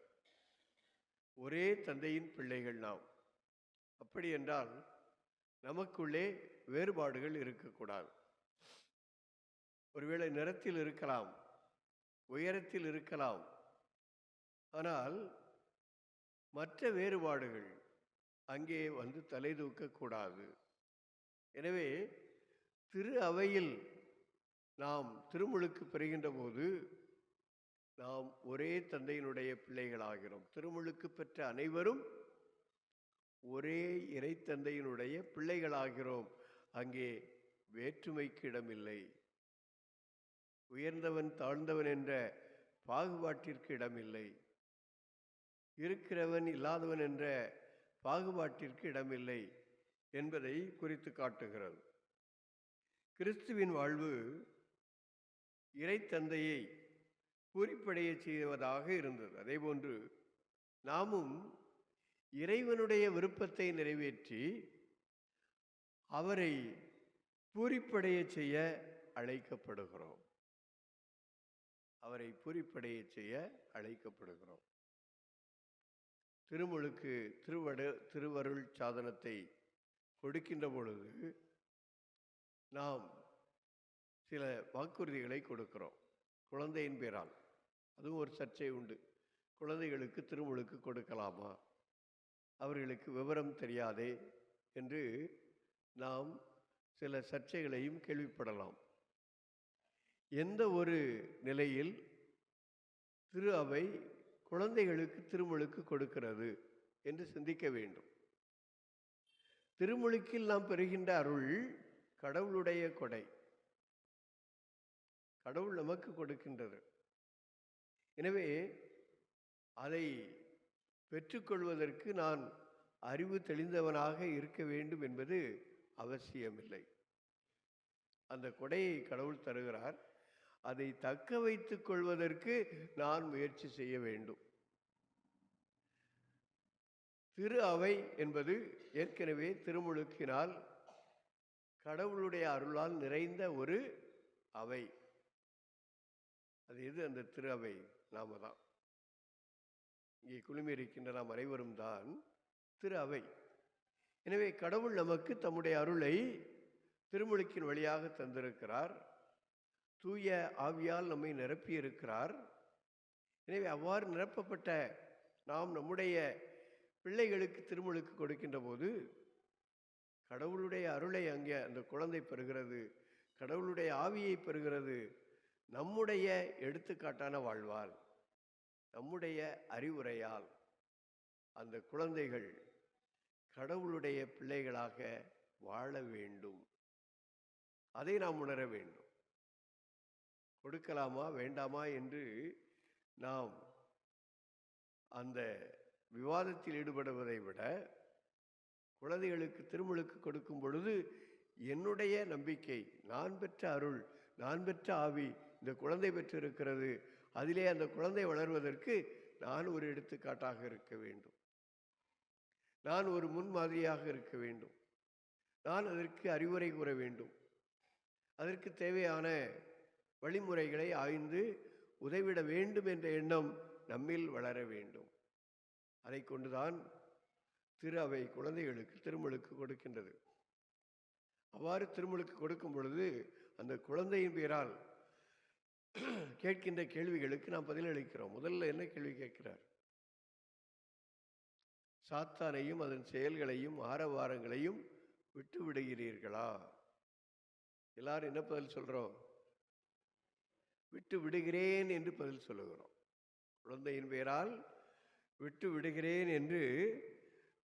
ஒரே தந்தையின் பிள்ளைகள் நாம். அப்படி என்றால் நமக்குள்ளே வேறுபாடுகள் இருக்கக்கூடாது. ஒருவேளை நிறத்தில் இருக்கலாம், உயரத்தில் இருக்கலாம், ஆனால் மற்ற வேறுபாடுகள் அங்கே வந்து தலை தூக்கக்கூடாது. எனவே திரு அவையில் நாம் திருமுழுக்கு பெறுகின்ற போது நாம் ஒரே தந்தையினுடைய பிள்ளைகளாகிறோம். திருமுழுக்கு பெற்ற அனைவரும் ஒரே இறை தந்தையினுடைய பிள்ளைகளாகிறோம். அங்கே வேற்றுமைக்கு இடமில்லை. உயர்ந்தவன் தாழ்ந்தவன் என்ற பாகுபாட்டிற்கு இடமில்லை. இருக்கிறவன் இல்லாதவன் என்ற பாகுபாட்டிற்கு இடமில்லை என்பதை குறித்து காட்டுகிறது. கிறிஸ்துவின் வாழ்வு இறை தந்தையை பூரிப்படைய செய்வதாக இருந்தது. அதேபோன்று நாமும் இறைவனுடைய விருப்பத்தை நிறைவேற்றி அவரை பூரிப்படைய செய்ய அழைக்கப்படுகிறோம். அவரை பூரிப்படைய செய்ய அழைக்கப்படுகிறோம். திருமுழுக்கு திருவருள் சாதனத்தை கொடுக்கின்ற பொழுது நாம் சில வாக்குறுதிகளை கொடுக்கிறோம். குழந்தையின் பேரால் அதுவும் ஒரு சர்ச்சை உண்டு. குழந்தைகளுக்கு திருமுழுக்கு கொடுக்கலாமா, அவர்களுக்கு விவரம் தெரியாதே என்று நாம் சில சர்ச்சைகளையும் கேள்விப்படலாம். எந்த ஒரு நிலையில் திரு அவை குழந்தைகளுக்கு திருமுழுக்கு கொடுக்கிறது என்று சிந்திக்க வேண்டும். திருமுழுக்கில் நாம் பெறுகின்ற அருள் கடவுளுடைய கொடை. கடவுள் நமக்கு கொடுக்கின்றது. எனவே அதை பெற்றுக்கொள்வதற்கு நான் அறிவு தெளிந்தவனாக இருக்க வேண்டும் என்பது அவசியமில்லை. அந்த கொடையை கடவுள் தருகிறார். அதை தக்க வைத்துக் கொள்வதற்கு நான் முயற்சி செய்ய வேண்டும். திரு அவை என்பது ஏற்கனவே திருமுழுக்கினால் கடவுளுடைய அருளால் நிறைந்த ஒரு அவை. அது எது? அந்த திரு அவை நாம தான். இங்கே குழுமி இருக்கின்ற நாம் அனைவரும் தான் திரு அவை. எனவே கடவுள் நமக்கு தம்முடைய அருளை திருமுழுக்கின் வழியாக தந்திருக்கிறார். தூய ஆவியால் நம்மை நிரப்பி இருக்கிறார். எனவே அவ்வாறு நிரப்பப்பட்ட நாம் நம்முடைய பிள்ளைகளுக்கு திருமுழுக்கு கொடுக்கின்ற போது கடவுளுடைய அருளை அங்கே அந்த குழந்தை பெறுகிறது, கடவுளுடைய ஆவியை பெறுகிறது. நம்முடைய எடுத்துக்காட்டான வாழ்வால், நம்முடைய அறிவுரையால் அந்த குழந்தைகள் கடவுளுடைய பிள்ளைகளாக வாழ வேண்டும். அதை நாம் உணர வேண்டும். கொடுக்கலாமா வேண்டாமா என்று நாம் அந்த விவாதத்தில் ஈடுபடுவதை விட, குழந்தைகளுக்கு திருமுழுக்கு கொடுக்கும் பொழுது என்னுடைய நம்பிக்கை, நான் பெற்ற அருள், நான் பெற்ற ஆவி இந்த குழந்தை பெற்றிருக்கிறது, அதிலே அந்த குழந்தை வளர்வதற்கு நான் ஒரு எடுத்துக்காட்டாக இருக்க வேண்டும், நான் ஒரு முன்மாதிரியாக இருக்க வேண்டும், நான் அதற்கு அறிவுரை கூற வேண்டும், அதற்கு தேவையான வழிமுறைகளை ஆய்ந்து உதவிட வேண்டும் என்ற எண்ணம் நம்மில் வளர வேண்டும். அதை கொண்டுதான் திரு அவை குழந்தைகளுக்கு திருமுழுக்கு கொடுக்கின்றது. அவ்வாறு திருமுழுக்கு கொடுக்கும் பொழுது அந்த குழந்தையின் பேரால் கேட்கின்ற கேள்விகளுக்கு நாம் பதிலளிக்கிறோம். முதல்ல என்ன கேள்வி கேட்கிறார்? சாத்தானையும் அதன் செயல்களையும் ஆரவாரங்களையும் விட்டு விடுகிறீர்களா? எல்லாரும் என்ன பதில் சொல்றோம்? விட்டு விடுகிறேன் என்று பதில் சொல்லுகிறோம். குழந்தையின் பெயரால் விட்டு விடுகிறேன் என்று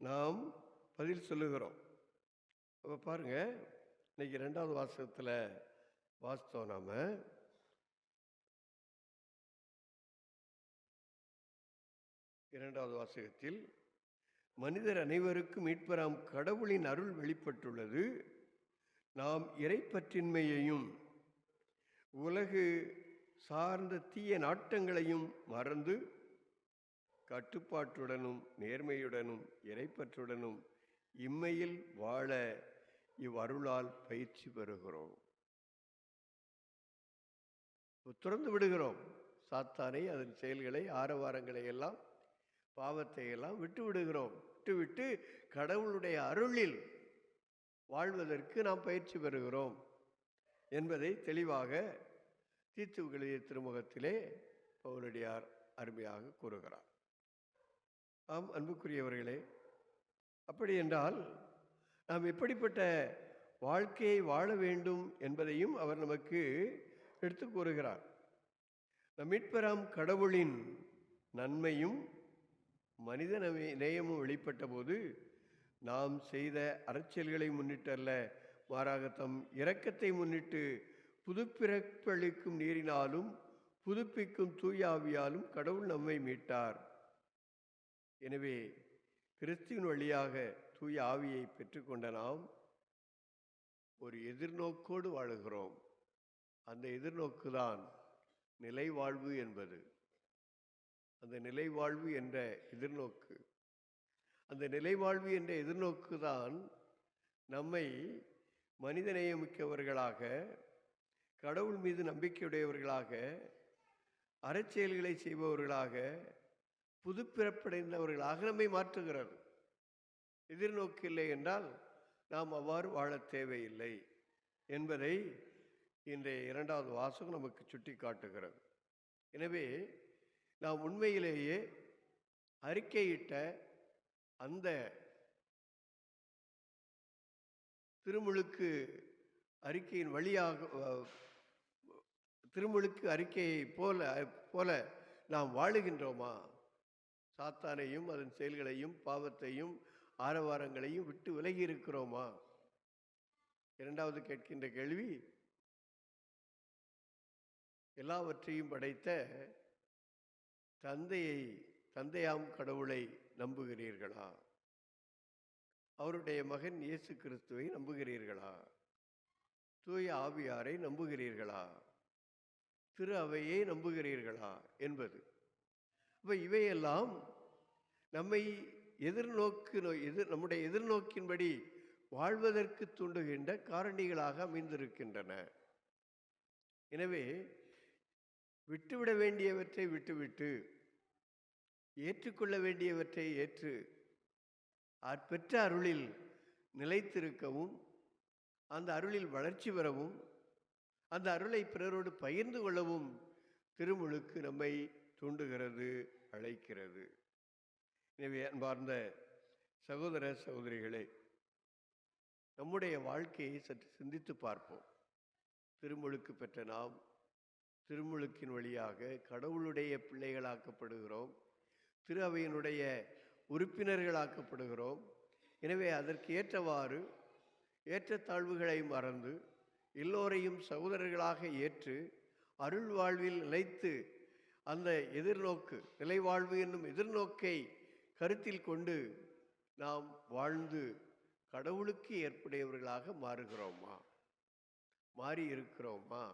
நாம் பதில் சொல்லுகிறோம். அப்போ பாருங்க, இன்னைக்கு 2வது வாசகத்தில் வாசித்தோம். நாம இரண்டாவது வாசகத்தில் மனிதர் அனைவருக்கும் மீட்பராம் கடவுளின் அருள் வெளிப்பட்டுள்ளது. நாம் இறைப்பற்றின்மையையும் உலகு சார்ந்த தீய நாட்டங்களையும் மறந்து கட்டுப்பாட்டுடனும் நேர்மையுடனும் இறைப்பற்றுடனும் இம்மையில் வாழ இவ்வருளால் பயிற்சி பெறுகிறோம். துறந்து விடுகிறோம். சாத்தானை, அதன் செயல்களை, ஆரவாரங்களை எல்லாம், பாவத்தை எல்லாம் விட்டு விடுகிறோம். விட்டுவிட்டு கடவுளுடைய அருளில் வாழ்வதற்கு நாம் பயிற்சி பெறுகிறோம் என்பதை தெளிவாக தீத்து எழுதிய திருமுகத்திலே பவுலடியார் அருமையாக கூறுகிறார். ஆம், அன்புக்குரியவர்களே, அப்படி என்றால் நாம் எப்படிப்பட்ட வாழ்க்கையை வாழ வேண்டும் என்பதையும் அவர் நமக்கு எடுத்து கூறுகிறார். நம் மீட்பராம் கடவுளின் நன்மையும் மனித நேயமும் வெளிப்பட்ட போது நாம் செய்த அறச்செயல்களை முன்னிட்டு அல்ல, மாறாக தம் இரக்கத்தை முன்னிட்டு புதுப்பிறப்பளிக்கும் நீரினாலும் புதுப்பிக்கும் தூய ஆவியாலும் கடவுள் நம்மை மீட்டார். எனவே கிறிஸ்துவின் வழியாக தூய ஆவியை பெற்றுக்கொண்ட நாம் ஒரு எதிர்நோக்கோடு வாழுகிறோம். அந்த எதிர்நோக்குதான் நிலைவாழ்வு என்பது. அந்த நிலைவாழ்வு என்ற எதிர்நோக்கு, அந்த நிலைவாழ்வு என்ற எதிர்நோக்கு தான் நம்மை மனிதநேயமிக்கவர்களாக, கடவுள் மீது நம்பிக்கையுடையவர்களாக, அறச்செயல்களை செய்பவர்களாக, புதுப்பிறப்படைந்தவர்களாக நம்மை மாற்றுகிறது. எதிர்நோக்கு இல்லை என்றால் நாம் அவ்வாறு வாழ தேவையில்லை என்பதை இன்றைய 2வது வாசகம் நமக்கு சுட்டி காட்டுகிறது. எனவே நாம் உண்மையிலேயே அறிக்கையிட்ட அந்த திருமுழுக்கு அறிக்கையின் வழியாக, திருமுழுக்கு அறிக்கையை போல நாம் வாழுகின்றோமா? சாத்தானையும் அதன் செயல்களையும் பாவத்தையும் ஆரவாரங்களையும் விட்டு விலகி இருக்கிறோமா? 2வது கேட்கின்ற கேள்வி, எல்லாவற்றையும் படைத்த தந்தையாம் கடவுளை நம்புகிறீர்களா? அவருடைய மகன் இயேசு கிறிஸ்துவை நம்புகிறீர்களா? தூய ஆவியாரை நம்புகிறீர்களா? திரு அவையை நம்புகிறீர்களா என்பது. அப்போ இவையெல்லாம் நம்மை நம்முடைய எதிர்நோக்கின்படி வாழ்வதற்கு தூண்டுகின்ற காரணிகளாக அமைந்திருக்கின்றன. எனவே விட்டுவிட வேண்டியவற்றை விட்டுவிட்டு ஏற்றுக்கொள்ள வேண்டியவற்றை ஏற்று பெற்ற அருளில் நிலைத்திருக்கவும், அந்த அருளில் வளர்ச்சி பெறவும், அந்த அருளை பிறரோடு பகிர்ந்து கொள்ளவும் திருமுழுக்கு நம்மை தூண்டுகிறது, அழைக்கிறது. எனவே அன்பார்ந்த சகோதர சகோதரிகளே, நம்முடைய வாழ்க்கையை சற்று சிந்தித்து பார்ப்போம். திருமுழுக்கு பெற்ற நாம் திருமுழுக்கின் வழியாக கடவுளுடைய பிள்ளைகளாக்கப்படுகிறோம், திரு அவையினுடைய உறுப்பினர்களாக்கப்படுகிறோம். எனவே அதற்கு ஏற்றவாறு ஏற்றத்தாழ்வுகளை மறந்து எல்லோரையும் சகோதரர்களாக ஏற்று அருள் வாழ்வில் நிலைத்து அந்த எதிர்நோக்கு நிலைவாழ்வு என்னும் எதிர்நோக்கை கருத்தில் கொண்டு நாம் வாழ்ந்து கடவுளுக்கு ஏற்புடையவர்களாக மாறுகிறோமா, மாறி இருக்கிறோமா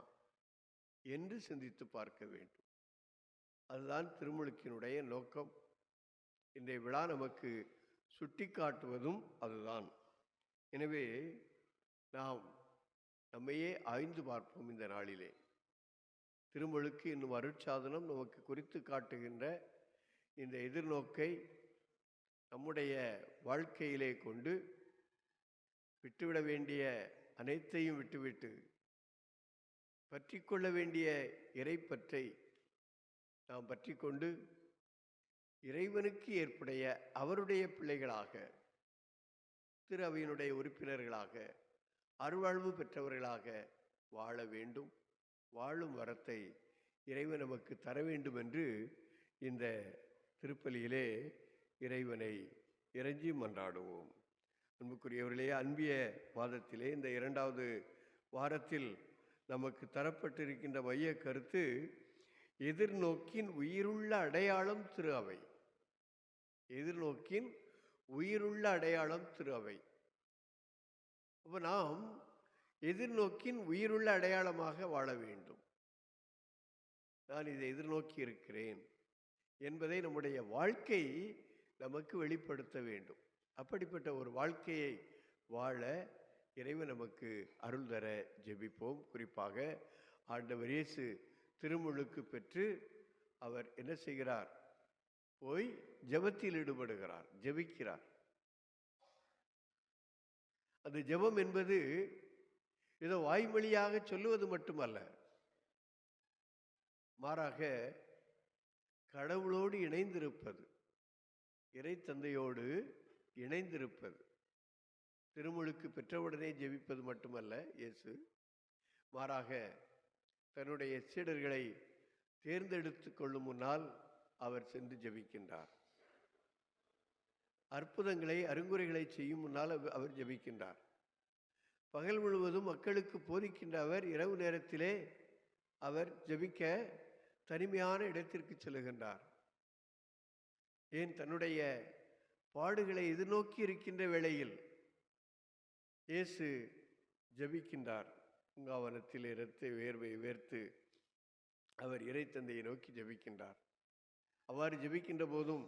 என்று சிந்தித்து பார்க்க வேண்டும். அதுதான் திருமுழுக்கினுடைய நோக்கம். இன்றைய விழா நமக்கு சுட்டி காட்டுவதும் அதுதான். எனவே நாம் நம்மையே ஆய்ந்து பார்ப்போம். இந்த நாளிலே திருமுழுக்கு என்னும் அருட்சாதனம் நமக்கு குறித்து காட்டுகின்ற இந்த எதிர்நோக்கை நம்முடைய வாழ்க்கையிலே கொண்டு விட்டுவிட வேண்டிய அனைத்தையும் விட்டுவிட்டு பற்றி கொள்ள வேண்டிய இறைப்பற்றை நாம் பற்றி கொண்டு இறைவனுக்கு ஏற்புடைய அவருடைய பிள்ளைகளாக, திரு அவையினுடைய உறுப்பினர்களாக, அருள்வாழ்வு பெற்றவர்களாக வாழ வேண்டும். வாழும் வரத்தை இறைவன் நமக்கு தர வேண்டும் என்று இந்த திருப்பலியிலே இறைவனை இறைஞ்சி மன்றாடுவோம். அன்புக்குரியவர்களே, அன்பிய மாதத்திலே இந்த 2வது வாரத்தில் நமக்கு தரப்பட்டிருக்கின்ற மைய கருத்து எதிர்நோக்கின் உயிருள்ள அடையாளம் திரு அவை. எதிர்நோக்கின் உயிருள்ள அடையாளம் திரு அவை. அப்போ நாம் எதிர்நோக்கின் உயிருள்ள அடையாளமாக வாழ வேண்டும். நான் இதை எதிர்நோக்கி இருக்கிறேன் என்பதை நம்முடைய வாழ்க்கை நமக்கு வெளிப்படுத்த வேண்டும். அப்படிப்பட்ட ஒரு வாழ்க்கையை வாழ இறைவன் நமக்கு அருள் தர ஜெபிப்போம். குறிப்பாக ஆண்டவர் இயேசு திருமுழுக்கு பெற்று அவர் என்ன செய்கிறார்? போய் ஜெபத்தில் ஈடுபடுகிறார், ஜெபிக்கிறார். அந்த ஜெபம் என்பது ஏதோ வாய்மொழியாக சொல்லுவது மட்டுமல்ல, மாறாக கடவுளோடு இணைந்திருப்பது, இறை தந்தையோடு இணைந்திருப்பது. திருமுழுக்கு பெற்றவுடனே ஜெபிப்பது மட்டுமல்ல இயேசு, மாறாக தன்னுடைய சீடர்களை தேர்ந்தெடுத்து கொள்ளும் முன்னால் அவர் சென்று ஜெபிக்கின்றார். அற்புதங்களை அருங்குறைகளை செய்யும் முன்னால் அவர் ஜெபிக்கின்றார். பகல் முழுவதும் மக்களுக்கு போதிக்கின்ற அவர் இரவு நேரத்திலே அவர் ஜெபிக்க தனிமையான இடத்திற்கு செல்லுகின்றார். ஏன்? தன்னுடைய பாடுகளை எதிர்நோக்கி இருக்கின்ற வேளையில் இயேசு ஜெபிக்கின்றார். பூங்காவனத்தில் இரத்த வேர்வை வேர்த்து அவர் இறை தந்தையை நோக்கி ஜெபிக்கின்றார். அவ்வாறு ஜெபிக்கின்ற போதும்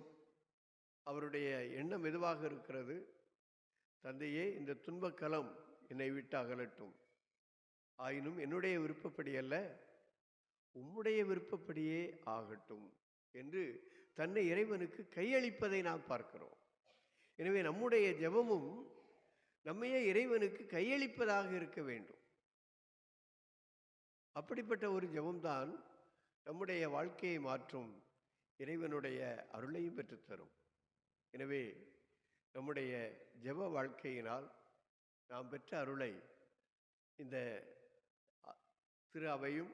அவருடைய எண்ணம் எதுவாக இருக்கிறது? தந்தையே, இந்த துன்பக்கலம் என்னை விட்டு அகலட்டும், ஆயினும் என்னுடைய விருப்பப்படி அல்ல, உம்முடைய விருப்பப்படியே ஆகட்டும் என்று தன்னை இறைவனுக்கு கையளிப்பதை நாம் பார்க்கிறோம். எனவே நம்முடைய ஜெபமும் நம்மையே இறைவனுக்கு கையளிப்பதாக இருக்க வேண்டும். அப்படிப்பட்ட ஒரு ஜெபம்தான் நம்முடைய வாழ்க்கையை மாற்றும், இறைவனுடைய அருளையும் பெற்றுத்தரும். எனவே நம்முடைய ஜெப வாழ்க்கையினால் நாம் பெற்ற அருளை இந்த திரு அவையும்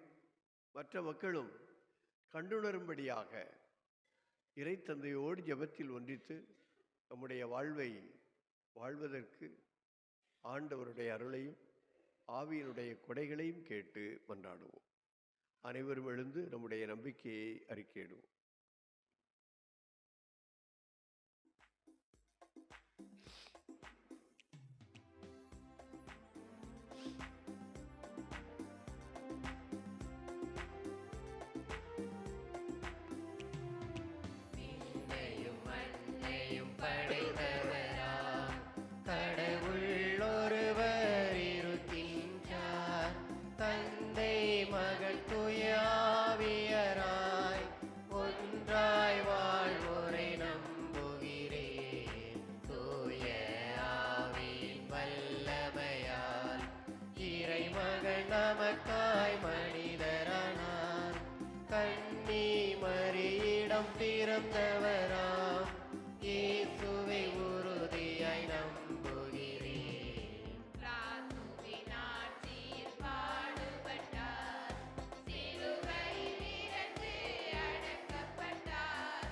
மற்ற மக்களும் கண்டுணரும்படியாக இறை தந்தையோடு ஜெபத்தில் ஒன்றித்து நம்முடைய வாழ்வை வாழ்வதற்கு ஆண்டவருடைய அருளையும் ஆவியினுடைய கொடைகளையும் கேட்டு மன்றாடுவோம். அனைவரும் எழுந்து நம்முடைய நம்பிக்கையை அறிக்கையிடுவோம். மண்ணையும் படைத்தவராம் கடவுள் பிறந்தவராம் இயேசுவை உறுதியாய் நம்புகிறேன். பிளாத்துவின் ஆட்சியில் பாடுபட்டார், சிலுவையில் இறந்து அடக்கப்பட்டார்.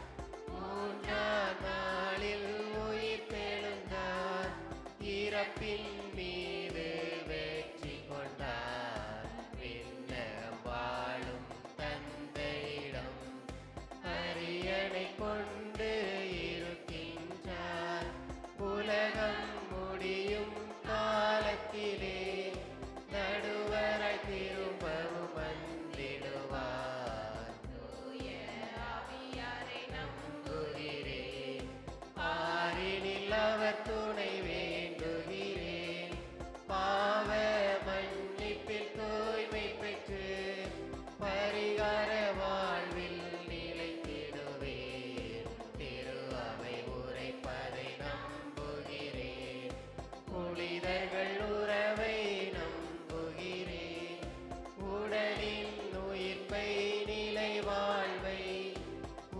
மூன்றாம் நாளில் உயிர் தெழுந்தார், இறப்பின் மீது வெற்றி கொண்டார். விண்ணகம் வாழும் தந்தையிடம் அரியணை கொண்டு இருக்கின்றார். உலகம் முடியும் காலத்திலே நடுவராய் திரும்பவும் வந்திடுவார். தூய ஆவியாரை நம்புகிறேன், பாரினில் அவர் துணை வேண்டுகிறேன். பாவ மன்னிப்பில் தூய்மை பெற்று பரிகார வாழ்வில் நிலைத்திடுவேன். திரு அவை உரைப்பதை நம்புகிறேன், புனிதர்கள் உறவை நம்புகிறேன். உடலின் உயிர்ப்பை நிலை வாழ்வை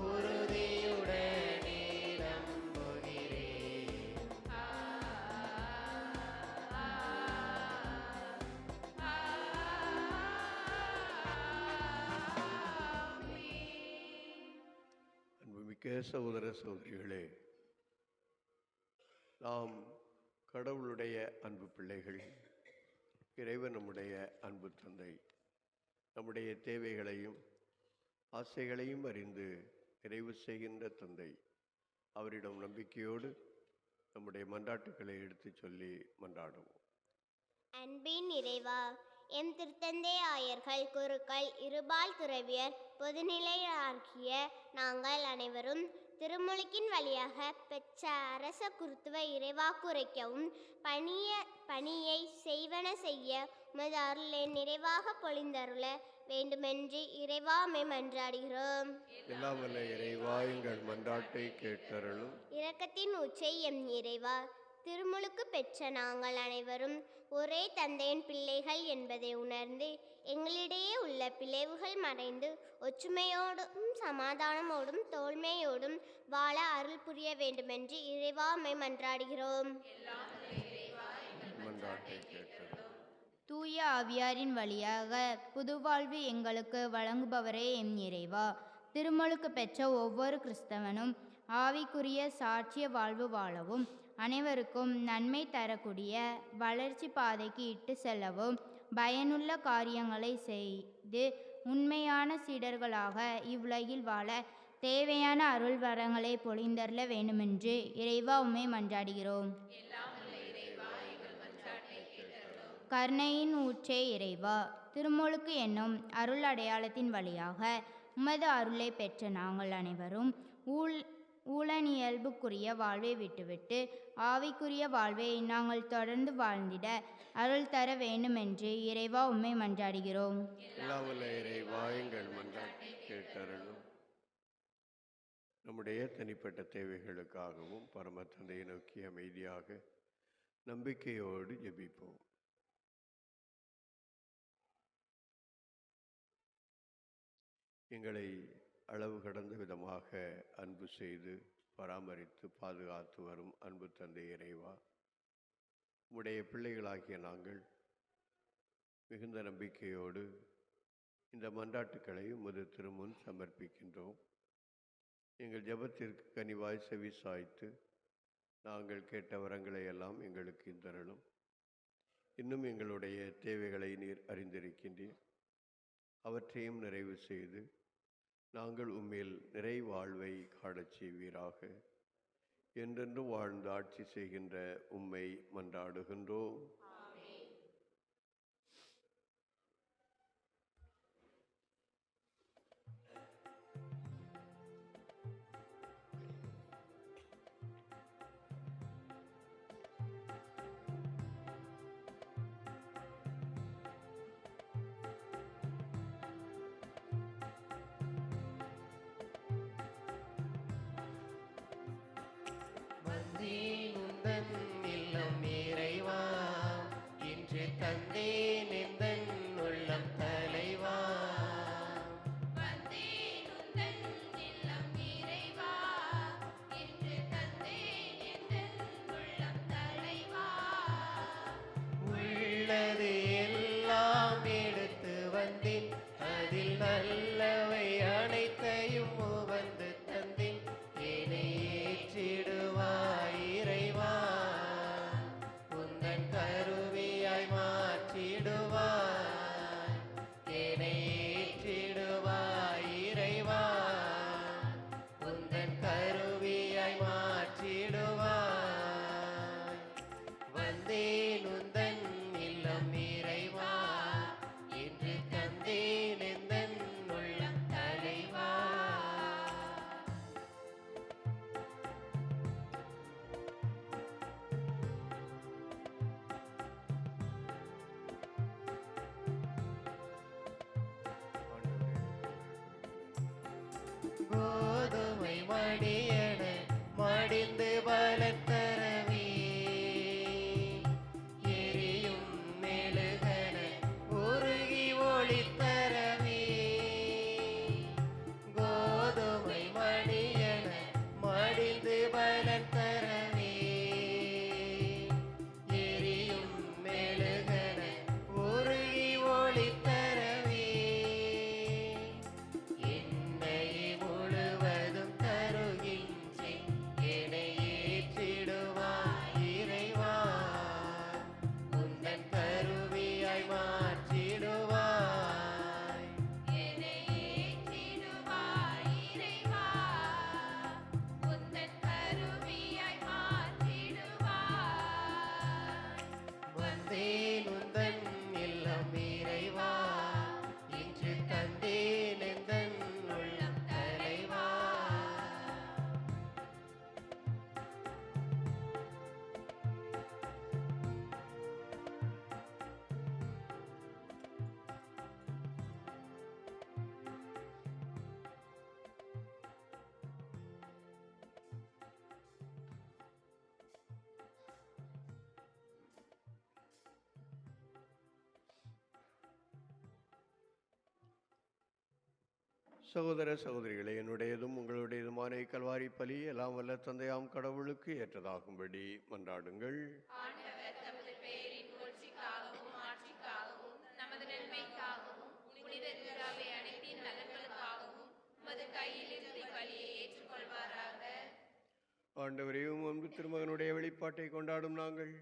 உறுதியுடனே நம்புகிறேன். அன்புமிக்க சகோதர சகோதரிகளே, நாம் கடவுளுடைய அன்பு பிள்ளைகள். இறைவன் நம்முடைய அன்பு தந்தை. நம்முடைய தேவைகளையும் ஆசைகளையும் அறிந்து நிறைவு செய்கின்ற தந்தை. அவரிடம் நம்பிக்கையோடு நம்முடைய மன்றாட்டுக்களை எடுத்துச் சொல்லி மன்றாடுவோம். அன்பின் இறைவா, எம் திருத்தந்தை ஆயர்கள், குருக்கள், இருபால் துறவியர், பொதுநிலையாகிய நாங்கள் அனைவரும் திருமுழுக்கின் வழியாக பெற்ற அரச குருத்துவ இறைவாக்குரைக்கவும் பணியை செய்வன செய்ய உமது அருளை நிறைவாக பொழிந்தருள வேண்டுமென்று இறைவா உம்மை மன்றாடுகிறோம். எல்லாம் வல்ல இறைவா, எங்கள் மன்றாட்டை கேட்டருளும். இரக்கத்தின் உச்சை எம் இறைவா, திருமுழுக்கு பெற்ற நாங்கள் அனைவரும் ஒரே தந்தையின் பிள்ளைகள் என்பதை உணர்ந்து எங்களிடையே உள்ள பிளவுகள் மறைந்து ஒற்றுமையோடும் சமாதானமோடும் தோழ்மையோடும் வாழ அருள் புரிய வேண்டுமென்று இறைவா உம்மை மன்றாடுகிறோம். மன்றாட்டை கேட்டருளும். தூய ஆவியாரின் வழியாக புதுவாழ்வு எங்களுக்கு வழங்குபவரே எம் இறைவா, திருமுழுக்கு பெற்ற ஒவ்வொரு கிறிஸ்தவனும் ஆவிக்குரிய சாட்சிய வாழ்வு வாழவும் அனைவருக்கும் நன்மை தரக்கூடிய வளர்ச்சி பாதைக்கு இட்டு செல்லவும் பயனுள்ள காரியங்களை செய்து உண்மையான சீடர்களாக இவ்வுலகில் வாழ தேவையான அருள் வரங்களை பொழிந்தருள வேண்டுமென்று இறைவா உம்மை மன்றாடுகிறோம். கருணையின் ஊற்றே இறைவா, திருமுழுக்கு என்னும் அருள் அடையாளத்தின் வழியாக உமது அருளை பெற்ற நாங்கள் அனைவரும் ஊழனியல்புக்குரிய வாழ்வை விட்டுவிட்டு ஆவிக்குரிய வாழ்வை நாங்கள் தொடர்ந்து வாழ்ந்திட அருள் தர வேண்டுமென்று இறைவா உம்மை மன்றாடுகிறோம். எல்லாம் வல்ல இறைவா, எங்கள் மன்றாட்டை கேட்டருளும். நம்முடைய தனிப்பட்ட தேவைகளுக்காகவும் பரம தந்தையை நோக்கி அமைதியாக நம்பிக்கையோடு ஜெபிப்போம். எங்களை அளவு கடந்த விதமாக அன்பு செய்து பராமரித்து பாதுகாத்து வரும் அன்பு தந்தை இறைவா, உம்முடைய பிள்ளைகளாகிய நாங்கள் மிகுந்த நம்பிக்கையோடு இந்த மன்றாட்டுக்களை உமது திருமுன் சமர்ப்பிக்கின்றோம். எங்கள் ஜெபத்திற்கு கனிவாய் செவி சாய்த்து நாங்கள் கேட்ட வரங்களை எல்லாம் எங்களுக்கு இந்தருளும். இன்னும் எங்களுடைய தேவைகளை நீர் அறிந்திருக்கின்றீர். அவற்றையும் நிறைவு செய்து நாங்கள் உம்மில் நிறை வாழ்வை காணச் செய்வீராக. என்றென்றும் வாழ்ந்து ஆட்சி செய்கின்ற உம்மை மன்றாடுகின்றோம். வந்தேன் உந்தன் இல்லம் இறைவா, இன்று தந்தேன் எந்தன் உள்ளம் தலைவா. வந்தேன் உந்தன் இல்லம் இறைவா, நல்லது எல்லாம் எடுத்து வந்தேன், அதில் நல்லவை அனைத்தையும் உவந்து தந்தேன். என்னை ஏற்றிடுவாய் இறைவா, உந்தன் கருவியாய் மாற்றிடுவாய். என்னை ஏற்றிடுவாய் இறைவா, உந்தன் கருவியாய் மாற்றிடுவாய். வந்தேன் உந்தன் இல்லம் இறைவா, இன்று தந்தேன் எந்தன் உள்ளம் தலைவா. கோதுமை மடியன மடிந்து பலத்தரவே, எரியும் மெழுகன உருகி ஒளித்தரவே. கோதுமை மடியன மடிந்து பலத்தரவே, எரியும் மெழுகன உருகி ஒளித்தரவே. என்னையே முழுவதும் தருகின்றேன், என்னை ஏற்றிடுவாய் இறைவா, உந்தன் கருவியாய் மாற்றிடுவாய். என்னை ஏற்றிடுவாய் இறைவா, உந்தன் கருவியாய் மாற்றிடுவாய். வந்தேன் உந்தன் இல்லம் இறைவா, இன்று தந்தேன் எந்தன் உள்ளம் தலைவா. சகோதர சகோதரிகளே, என்னுடையதும் உங்களுடையதுமான கல்வாரி பலி எல்லாம் வல்ல தந்தையாம் கடவுளுக்கு ஏற்றதாகும்படி மன்றாடுங்கள். ஆண்டவர் தமது பெயரின் புகழ்ச்சிக்காகவும் ஆட்சிக்காகவும் நமது நன்மைக்காகவும் புனித திருவை அனைத்தின் நலன்களுக்காகவும் உமது கையிலிருந்து பலியை ஏற்றுக்கொள்வாராக. ஆண்டவரே, உம் அன்பு திருமகனுடைய வெளிப்பாட்டை கொண்டாடும் நாங்கள்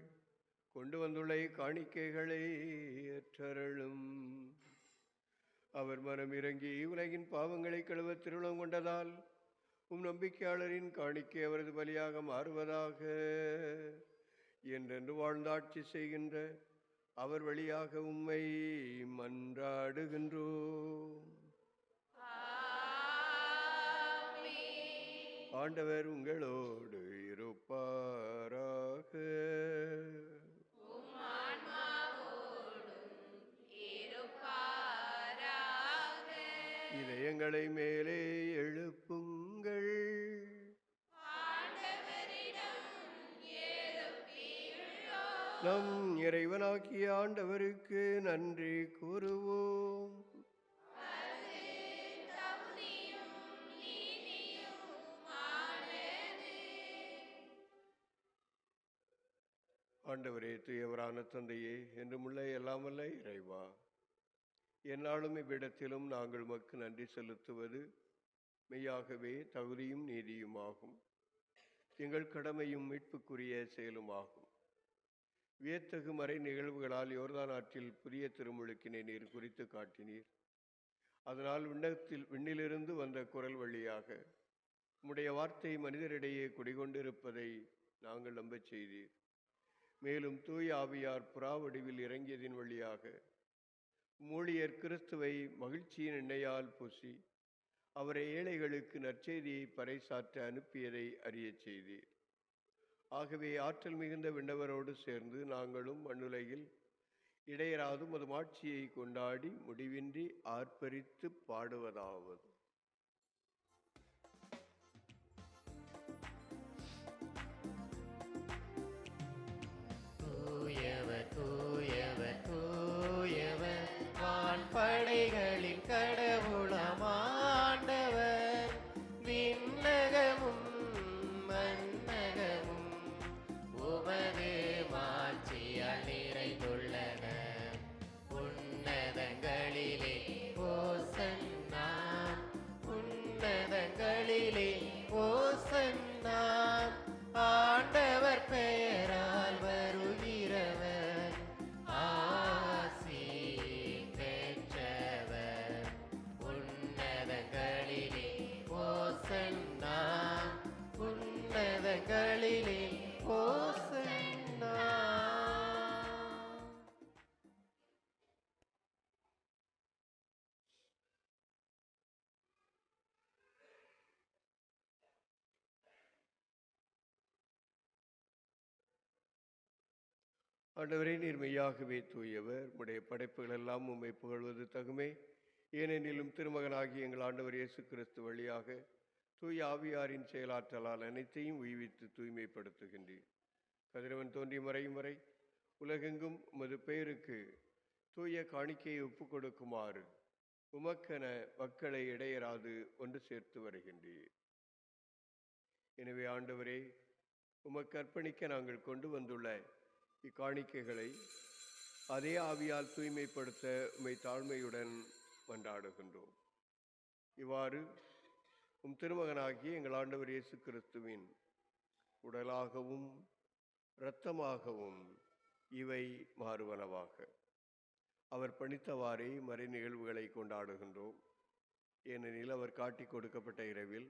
கொண்டு வந்துள்ள காணிக்கைகளை ஏற்றருளும். அவர் மனம் இறங்கி உலகின் பாவங்களை கழுவ திருவுளம் கொண்டதால் உம் நம்பிக்கையாளரின் காணிக்கை அவரது பலியாக மாறுவதாக. என்றென்று வாழ்ந்தாட்சி செய்கின்ற அவர் வழியாக உம்மை மன்றாடுகின்றோம். ஆண்டவர் உங்களோடு இருப்பாராக. இதயங்களை மேலே எழுப்புங்கள். நம் இறைவனாகிய ஆண்டவருக்கு நன்றி கூறுவோம். ஆண்டவரே, தூயவரான தந்தையே, என்றுமுள்ள எல்லாம் வல்ல இறைவா, எந்நாளும் இவ்விடத்திலும் நாங்கள் உமக்கு நன்றி செலுத்துவது மெய்யாகவே தகுதியும் நீதியுமாகும். எங்கள் கடமையும் மீட்புக்குரிய செயலுமாகும். வியத்தகு மறை நிகழ்வுகளால் யோர்தான் ஆற்றில் புதிய திருமுழுக்கினை நீர் குறித்து காட்டினீர். அதனால் விண்ணிலிருந்து வந்த குரல் வழியாக உம்முடைய வார்த்தை மனிதரிடையே குடிகொண்டிருப்பதை நாங்கள் நம்பச் செய்தீர். மேலும் தூய ஆவியார் புறா வடிவில் இறங்கியதின் வழியாக ஊழியர் கிறிஸ்துவை மகிழ்ச்சியின் எண்ணெயால் பூசி அவரை ஏழைகளுக்கு நற்செய்தியை பறைசாற்ற அனுப்பியதை அறியச் செய்தீர். ஆகவே ஆற்றல் மிகுந்த விண்ணவரோடு சேர்ந்து நாங்களும் மண்ணுலகில் இடையராது மது மாட்சியை கொண்டாடி முடிவின்றி ஆர்ப்பரித்து பாடுவதாவது. தூயவர் தூயவர் தூயவர் வான்படைகளின் கடவுளாம் ஆண்டவர், விண்ணகமும் மன்னகமும் உமது மாட்சியால் நிறைந்துள்ளன. ஆண்டவரே, நீர் மெய்யாகவே தூயவர். உம்முடைய படைப்புகள் எல்லாம் உம்மை புகழ்வது தகுமே. ஏனெனிலும் திருமகனாகிய எங்கள் ஆண்டவர் இயேசு கிறிஸ்து வழியாக தூய ஆவியாரின் செயலாற்றலால் அனைத்தையும் உய்வித்து தூய்மைப்படுத்துகின்றீர். கதிரவன் தோன்றி மறையும் வரை உலகெங்கும் உமது பெயருக்கு தூய காணிக்கையை ஒப்புக் கொடுக்குமாறு உமக்கென மக்களை இடையராது ஒன்று சேர்த்து வருகின்றீர். எனவே ஆண்டவரே, உமக்கு அர்ப்பணிக்க நாங்கள் கொண்டு வந்துள்ள இக்காணிக்கைகளை அதே ஆவியால் தூய்மைப்படுத்த உம்மை தாழ்மையுடன் மன்றாடுகின்றோம். இவ்வாறு உம் திருமகனாகிய எங்கள் ஆண்டவர் இயேசு கிறிஸ்துவின் உடலாகவும் இரத்தமாகவும் இவை மாறுவனவாக. அவர் பணித்தவாறே மறை நிகழ்வுகளை கொண்டாடுகின்றோம். ஏனெனில் அவர் காட்டி கொடுக்கப்பட்ட இரவில்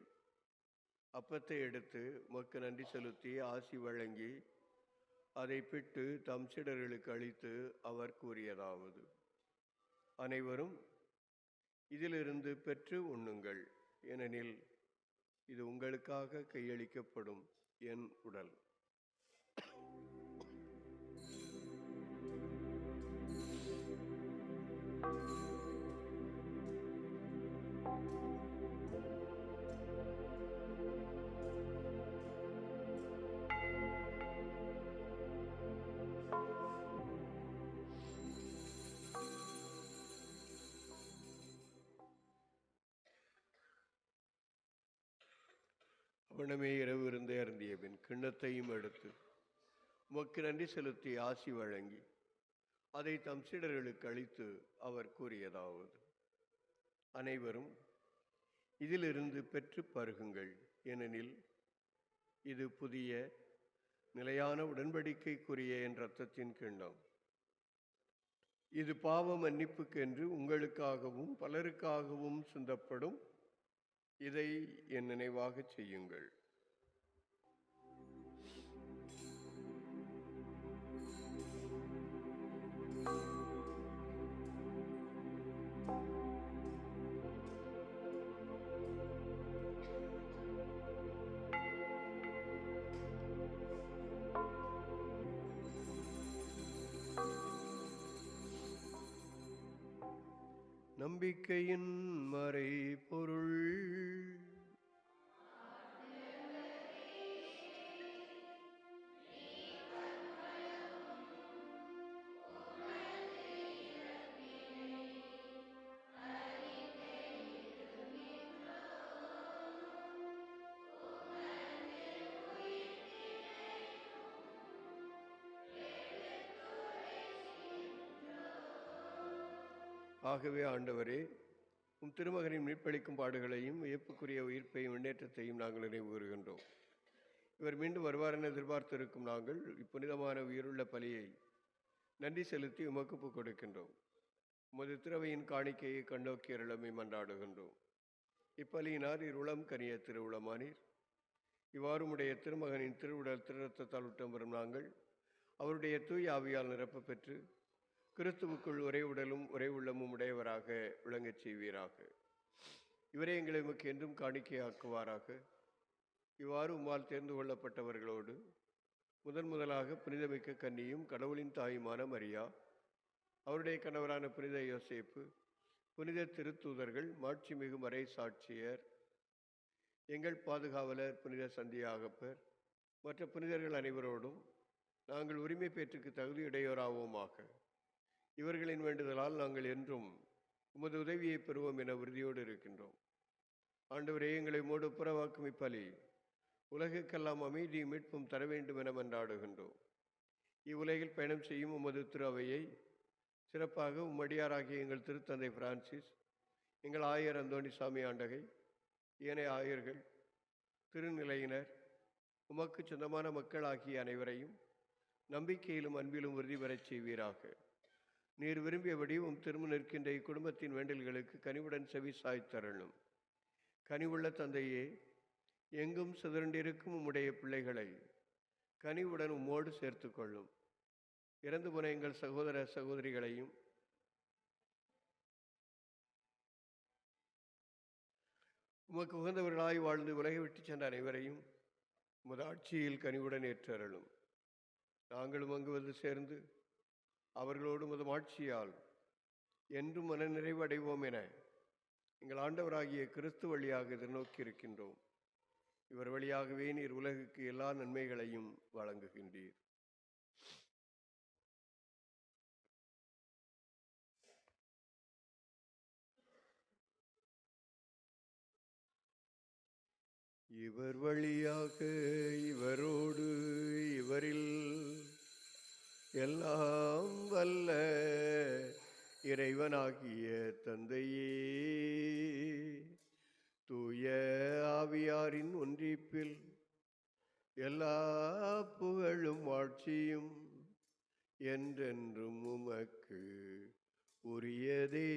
அப்பத்தை எடுத்து உமக்கு நன்றி செலுத்தி ஆசி வழங்கி அதை பிட்டு தம் சீடர்களுக்கு அளித்து அவர் கூறியதாவது: அனைவரும் இதிலிருந்து பெற்று உண்ணுங்கள், ஏனெனில் இது உங்களுக்காக கையளிக்கப்படும் என் உடல். அவனமே இரவு இருந்தே அருந்திய பின் கிண்ணத்தையும் எடுத்து உமக்கு நன்றி செலுத்தி ஆசி வழங்கி அதை தம் சீடர்களுக்கு அளித்து அவர் கூறியதாவது: அனைவரும் இதிலிருந்து பெற்று பருகுங்கள், ஏனெனில் இது புதிய நிலையான உடன்படிக்கைக்குரிய என் இரத்தத்தின் கிண்ணம். இது பாவ மன்னிப்புக்கென்று உங்களுக்காகவும் பலருக்காகவும் சிந்தப்படும். இதை என் நினைவாக செய்யுங்கள். நம்பிக்கையின் மறைபொருள். ஆகவே ஆண்டவரே, உம் திருமகனின் மீட்பளிக்கும் பாடுகளையும் வியப்புக்குரிய உயிர்ப்பையும் முன்னேற்றத்தையும் நாங்கள் நினைவு கூறுகின்றோம். இவர் மீண்டும் வருவார் என எதிர்பார்த்திருக்கும் நாங்கள் இப்புனிதமான உயிருள்ள பலியை நன்றி செலுத்தி உமக்கு கொடுக்கின்றோம். உமது திரவையின் காணிக்கையை கண்ணோக்கி அருளமை மன்றாடுகின்றோம். இப்பலியினார் இருளம் கனிய திருவுளமானீர். இவ்வாறு உடைய திருமகனின் திருவுடல் திருரத்தத்தால் உட்டம் வரும் நாங்கள் அவருடைய தூய ஆவியால் நிரப்ப பெற்று கிறிஸ்துவுக்குள் ஒரே உடலும் ஒரே உள்ளமும் உடையவராக விளங்கச் செய்வீராக. இவரே எங்களை உமக்கு என்றும் காணிக்கையாக்குவாராக. இவ்வாறு உம்மால் தேர்ந்து கொள்ளப்பட்டவர்களோடு முதலாக புனிதமிக்க கன்னியும் கடவுளின் தாயுமான மரியா, அவருடைய கணவரான புனித யோசேப்பு, புனித திருத்தூதர்கள், மாட்சிமிகு மறை சாட்சியர், எங்கள் பாதுகாவலர் புனித சந்தியாகப்பர், மற்ற புனிதர்கள் அனைவரோடும் நாங்கள் உரிமை பேற்றுக்கு தகுதியுடையோராவோமாக. இவர்களின் வேண்டுதலால் நாங்கள் என்றும் உமது உதவியை பெறுவோம் என உறுதியோடு இருக்கின்றோம். ஆண்டவரே, எங்களை உம்மோடு புறவாக்கும் இப்பலி உலகுக்கெல்லாம் அமைதியும் மீட்பும் தர வேண்டும் என மன்றாடுகின்றோம். இவ்வுலகில் பயணம் செய்யும் உமது திரு அவையை சிறப்பாக உம்மடியாராகிய எங்கள் திருத்தந்தை பிரான்சிஸ், எங்கள் ஆயர் அந்தோணி சாமி ஆண்டகை, ஏனைய ஆயர்கள், திருநிலையினர், உமக்கு சொந்தமான மக்கள் ஆகிய அனைவரையும் நம்பிக்கையிலும் அன்பிலும் உறுதி பெறச் செய்வீராக. நீர் விரும்பியபடி உம் திரும்ப நிற்கின்ற இக்குடும்பத்தின் வேண்டல்களுக்கு கனிவுடன் செவி சாய்த்தருளும். கனிவுள்ள தந்தையே, எங்கும் சிதறண்டிருக்கும் உம்முடைய பிள்ளைகளை கனிவுடன் உம்மோடு சேர்த்து கொள்ளும். இறந்து போன எங்கள் சகோதர சகோதரிகளையும் உமக்கு உகந்தவர்களாய் வாழ்ந்து உலகை விட்டு சென்ற அனைவரையும் உமது ஆட்சியில் கனிவுடன் ஏற்றருளும். நாங்களும் அங்கு வந்து சேர்ந்து அவர்களோடு உமது ஆட்சியால் என்றும் மன நிறைவடைவோம் என எங்கள் ஆண்டவராகிய கிறிஸ்து வழியாக எதிர்நோக்கி இருக்கின்றோம். இவர் வழியாகவே நீர் உலகுக்கு எல்லா நன்மைகளையும் வழங்குகின்றீர். இவர் வழியாக, இவரோடு, இவரில் எல்லாம் வல்ல இறைவனாகிய தந்தையே, தூய ஆவியாரின் ஒன்றிப்பில் எல்லா புகழும் ஆட்சியும் என்றென்றும் உமக்கு உரியதே.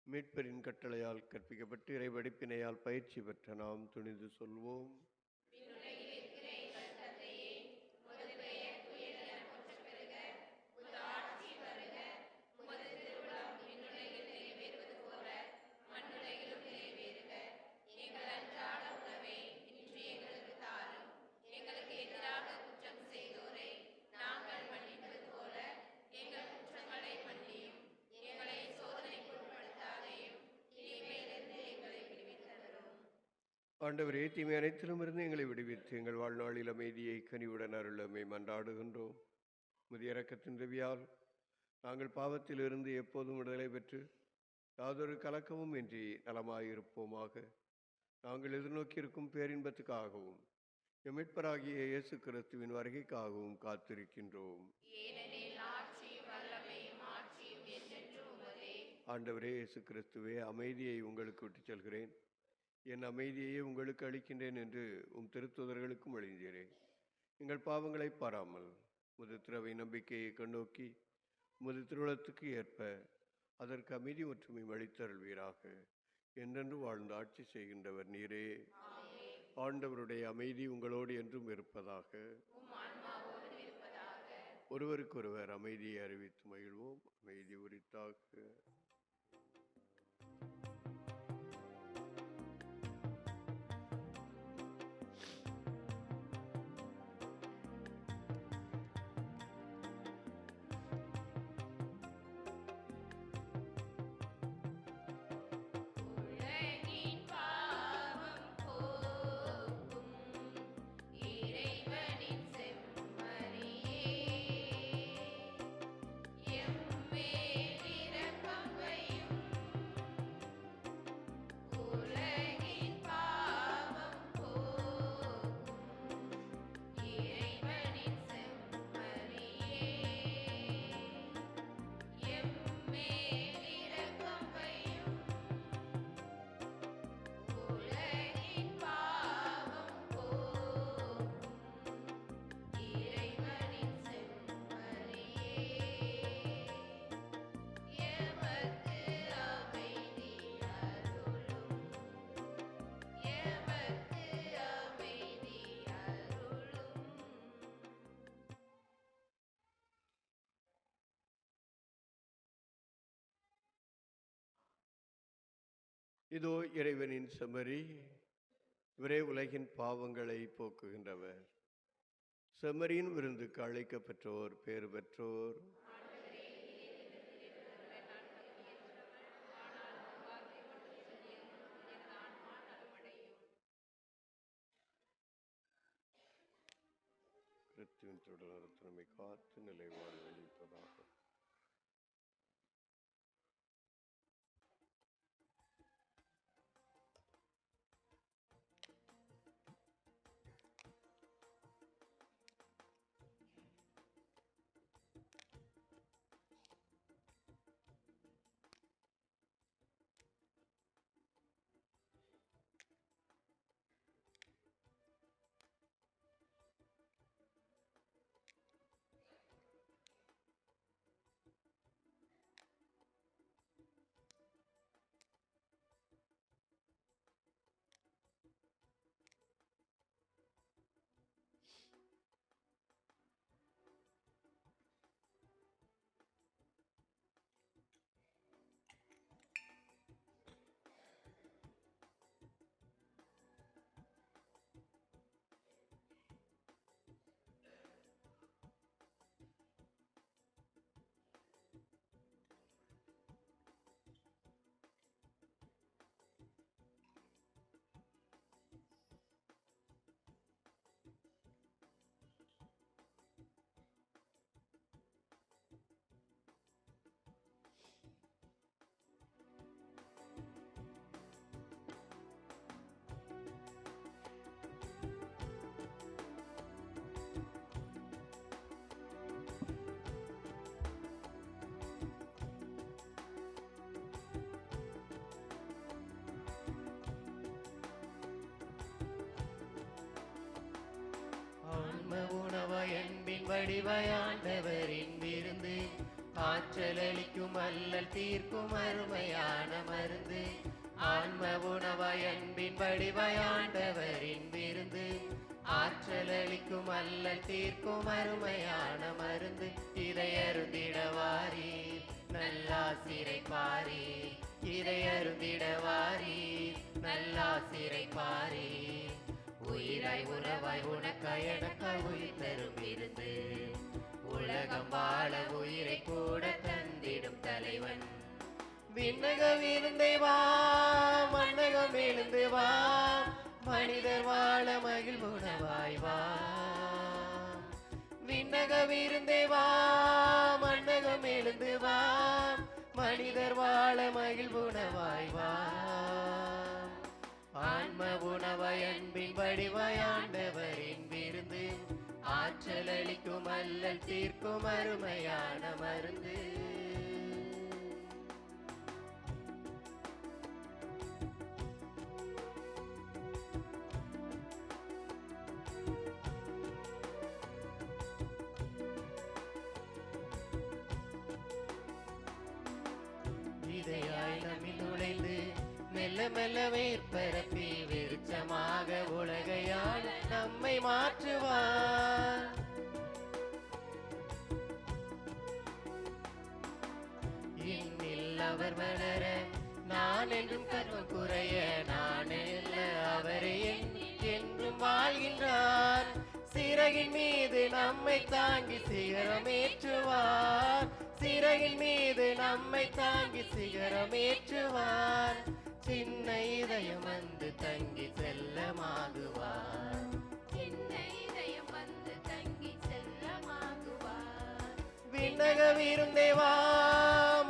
மீட்பரின் கட்டளையால் கற்பிக்கப்பட்டு இறைவடிப்பினையால் பயிற்சி பெற்ற நாம் துணிந்து சொல்வோம். ஆண்டவரே, தீமை அனைத்திலுமிருந்து எங்களை விடுவித்து எங்கள் வாழ்நாளில் அமைதியை கனிவுடன் அருளமை மன்றாடுகின்றோம். முதிய இரக்கத்தின் உதவியால் நாங்கள் பாவத்திலிருந்து எப்போதும் விடுதலை பெற்று யாதொரு கலக்கமும் இன்றி நலமாயிருப்போமாக. நாங்கள் எதிர்நோக்கியிருக்கும் பேரின்பத்துக்காகவும் மீட்பராகிய இயேசு கிறிஸ்துவின் வருகைக்காகவும் காத்திருக்கின்றோம். ஆண்டவரே இயேசு கிறிஸ்துவே, அமைதியை உங்களுக்கு விட்டுச் செல்கிறேன், என் அமைதியையே உங்களுக்கு அளிக்கின்றேன் என்று உம் திருத்துதர்களுக்கும் வழங்கினீரே. எங்கள் பாவங்களை பாராமல் முது திரவை நம்பிக்கையை கண்ணோக்கி முது திருவுளத்துக்கு ஏற்ப அதற்கு அமைதி ஒற்றுமை அளித்தருள்வீராக. என்றென்று வாழ்ந்து ஆட்சி செய்கின்றவர் நீரே. ஆண்டவருடைய அமைதி உங்களோடு என்றும் இருப்பதாக. ஒருவருக்கொருவர் அமைதியை அறிவித்து மகிழ்வோம். அமைதி உரித்தாக. இதோ இறைவனின் செம்மறி, இவரே உலகின் பாவங்களை போக்குகின்றவர். செம்மறியின் விருந்துக்கு அழைக்கப்பெற்றோர் பேறு பெற்றோர். கிறிஸ்துவின் தொடர்ந்து காத்து நிலை வாழ்வழிப்பதாக. வடிவாயாண்டவரின் விருந்து, ஆற்றலளிக்கும் அல்லல் தீர்க்கும் அருமையான மருந்து. ஆன்ம உணவாய் அன்பின் வடிவாயாண்டவரின் விருந்து, ஆற்றலளிக்கும் அல்லல் தீர்க்கும் அருமையான மருந்து. இதை அருந்திடவாரீர் நல்லாசிரை பாரீர், இதை அருந்திடவாரீர் நல்லாசிரை பாரீர். உயிராய் உறவாய் உனக்காய் எனக்காய் உயிர் தரும் விருந்து, உலகம் வாழ உயிரை கூட தந்திடும் தலைவன். விண்ணக விருந்தை வா மன்னகம் எழுந்து வா, மனிதர் வாழ மகிழ்வுணவாய் வா. விண்ணக விருந்தை வா மன்னகம் எழுந்து வா, மனிதர் வாழ மகிழ்வுணவாய் வா. ஆன்ம உணவாய் அன்பின் வடிவாய் ஆண்டவரின் விருந்து, ஆற்றல் அளிக்கும் அல்லல் தீர்க்கும் அருமையான மருந்து. இதையாய் நம்மில் நுழைந்து மெல்ல மெல்ல வேற்பரப்பி வெளிச்சமாக உலகையால் நம்மை மாற்றுவார். இன்னில் அவர் வளர நான் என்றும் கர்வம் குறைய, நான் அல்ல அவரை என்றும் வாழ்கின்றார். சிறகின் மீது நம்மை தாங்கி சிகரமேற்றுவார், சிறகின் மீது நம்மை தாங்கி சிகரமேற்றுவார். சின்ன இதயம் வந்து தங்கி செல்லமாகுவார், சின்ன இதயம் வந்து தங்கி செல்லமாகுவார். விண்ணக விருந்தே வா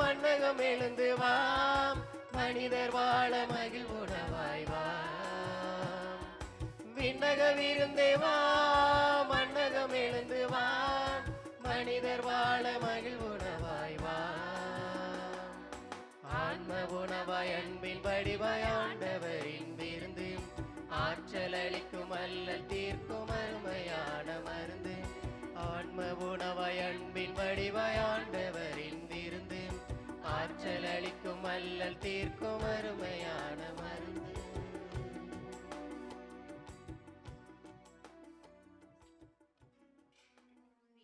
மன்னகம் எழுந்து வா, மனிதர் வாழ மகிழ்வுணவாய் வா. விண்ணக விருந்தே வா மன்னகம் எழுந்து வா, மனிதர் வாழ மகிழ்வுணவாய் வா. ஆன்ம உணவாய் அன்பின் வடிவாய் ஆண்டவரின் விருந்து, ஆற்றல் அளிக்கும் அல்லல் தீர்க்கும் அருமையான மருந்து. ஆன்ம உணவாய் அன்பின் வடிவாய் ஆண்டவரின் விருந்து, ஆற்றல் அளிக்கும் அல்லல் தீர்க்கும் அருமையான மருந்து.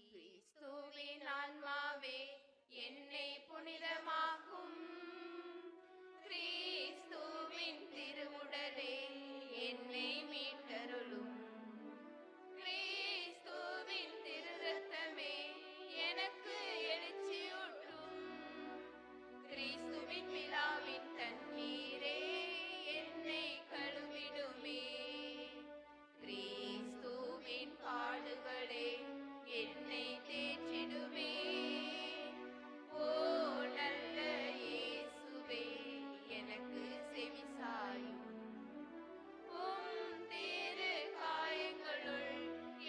கிறிஸ்துவின் ஆன்மாவே என்னை புனிதமாக்கும், கிறிஸ்துவின் திருவுடலே என்னை மீட்டருளும், கிறிஸ்துவின் திரு ரத்தமே எனக்கு எழுச்சியூட்டும், கிறிஸ்துவின் விழாவின் தண்ணீரே என்னை கழுவிடுமே, கிறிஸ்துவின் பாடுகளே என்னை தேற்றிடுமே. ஓ நல்ல இயேசுவே எனக்கு செவிசாயும், உம் திரு காயங்களுள்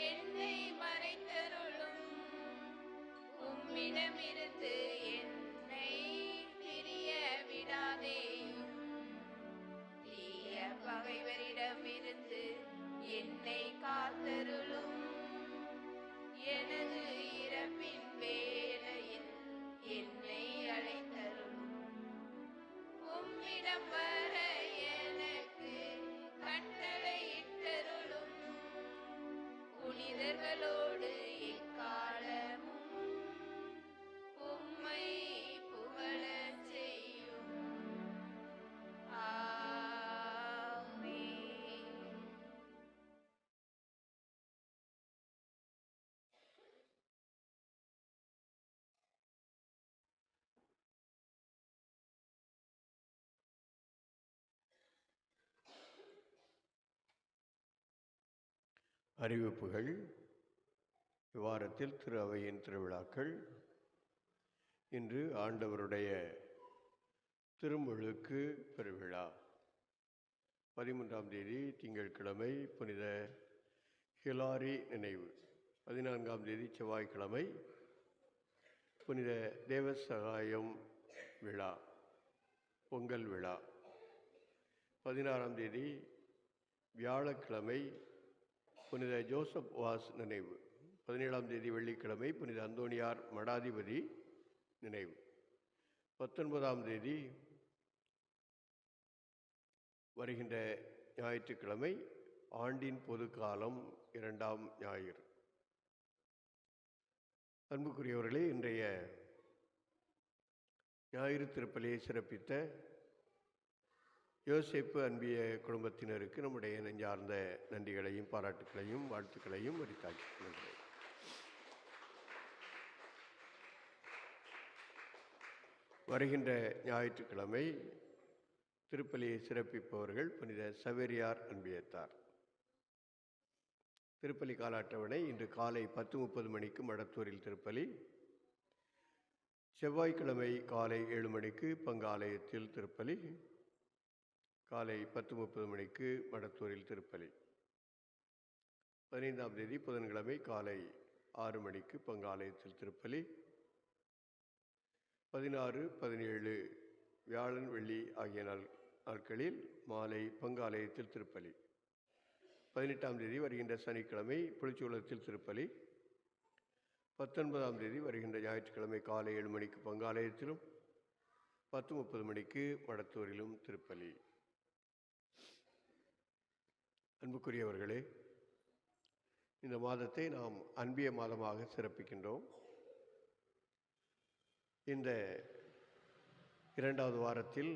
என்னை மறைத்தருளும், உம்மிடமிருந்து என்னை பிரிய விடாதேயும், தீய பகைவரிடமிருந்து என்னை காத்தருளும், எனது இறப்பின் வேளையில் என்னை அழைத்தருளும், உம்மிடம் வர எனக்கு கட்டளையிட்டருளும், புனிதர்களோடு எக்காலமும் உம்மை புகழச் செய்யும். ஆமென். அறிவிப்புகள். இவ்வாரத்தில் திரு அவையின் திருவிழாக்கள். இன்று ஆண்டவருடைய திருமுழுக்கு பெருவிழா. 13ஆம் தேதி திங்கட்கிழமை புனித ஹிலாரி நினைவு. 14ஆம் தேதி செவ்வாய்க்கிழமை புனித தேவசகாயம் விழா, பொங்கல் விழா. 16ஆம் தேதி வியாழக்கிழமை புனித ஜோசப் வாஸ் நினைவு. 17ஆம் தேதி வெள்ளிக்கிழமை புனித அந்தோணியார் மடாதிபதி நினைவு. 19ஆம் தேதி வருகின்ற ஞாயிற்றுக்கிழமை ஆண்டின் பொது காலம் 2ஆம் ஞாயிறு. அன்புக்குரியவர்களே, இன்றைய ஞாயிறு திருப்பலியை சிறப்பித்த யோசேப்பு அன்பிய குடும்பத்தினருக்கு நம்முடைய நெஞ்சார்ந்த நன்றிகளையும் பாராட்டுக்களையும் வாழ்த்துக்களையும் உரித்தாக்கிக் வருகின்ற ஞாயிற்றுக்கிழமை திருப்பலியை சிறப்பிப்பவர்கள் புனித சவேரியார் அன்பியத்தார். திருப்பலி கால அட்டவணை: இன்று காலை 10:30 மணிக்கு மடத்தூரில் திருப்பலி, செவ்வாய்க்கிழமை காலை 7 மணிக்கு பங்காலயத்தில் திருப்பலி, காலை 10:30 மணிக்கு மடத்தூரில் திருப்பலி. 15ஆம் தேதி புதன்கிழமை காலை 6 மணிக்கு பங்காலயத்தில் திருப்பலி, 16, 17 வியாழன் வெள்ளி ஆகிய நாட்களில் மாலை பங்காலயத்தில் திருப்பலி. 18ஆம் தேதி வருகின்ற சனிக்கிழமை புளிச்சூலத்தில் திருப்பலி, 19ஆம் தேதி வருகின்ற ஞாயிற்றுக்கிழமை காலை 7 மணிக்கு பங்காலயத்திலும் 10:30 மணிக்கு மடத்தூரிலும் திருப்பலி. அன்புக்குரியவர்களே, இந்த மாதத்தை நாம் அன்பிய மாதமாக சிறப்பிக்கின்றோம். இந்த 2வது வாரத்தில்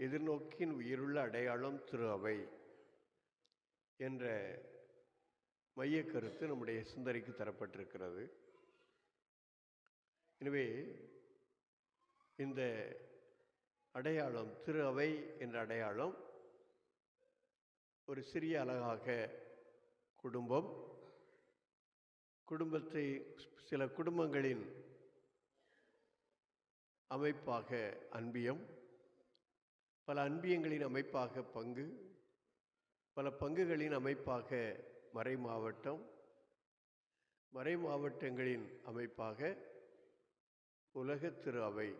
எதிர்நோக்கின் உயிருள்ள அடையாளம் திரு அவை என்ற மைய கருத்து நம்முடைய சிந்தனைக்கு தரப்பட்டிருக்கிறது. எனவே இந்த அடையாளம், திரு அவை என்ற அடையாளம், ஒரு சிறிய அலகாக குடும்பத்தை சில குடும்பங்களின் அமைப்பாக அன்பியம், பல அன்பியங்களின் அமைப்பாக பங்கு, பல பங்குகளின் அமைப்பாக மறை மாவட்டம், மறை மாவட்டங்களின் அமைப்பாக உலக திரு அவை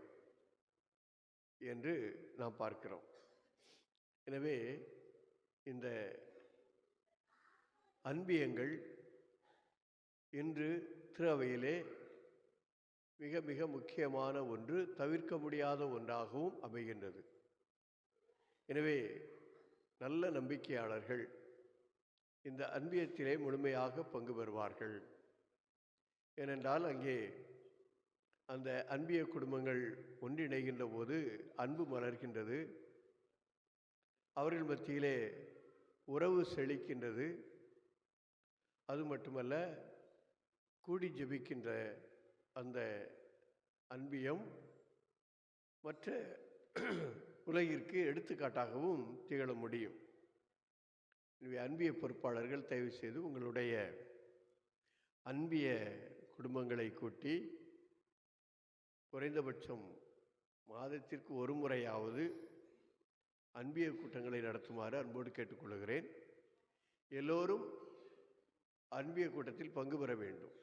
என்று நாம் பார்க்கிறோம். எனவே இந்த அன்பியங்கள் இன்று திரு அவையிலே மிக மிக முக்கியமான ஒன்று, தவிர்க்க முடியாத ஒன்றாகவும் அமைகின்றது. எனவே நல்ல நம்பிக்கையாளர்கள் இந்த அன்பியத்திலே முழுமையாக பங்கு பெறுவார்கள். ஏனென்றால் அங்கே அந்த அன்பிய குடும்பங்கள் ஒன்றிணைகின்ற போது அன்பு மலர்கின்றது, அவர்கள் மத்தியிலே உறவு செழிக்கின்றது. அது மட்டுமல்ல, கூடி ஜெபிக்கின்ற அந்த அன்பியம் மற்ற உலகிற்கு எடுத்துக்காட்டாகவும் திகழ முடியும். எனவே அன்பிய பொறுப்பாளர்கள் தயவு செய்து உங்களுடைய அன்பிய குடும்பங்களை கூட்டி குறைந்தபட்சம் மாதத்திற்கு ஒரு முறையாவது அன்பிய கூட்டங்களை நடத்துமாறு அன்போடு கேட்டுக்கொள்கிறேன். எல்லோரும் அன்பிய கூட்டத்தில் பங்கு பெற வேண்டும்.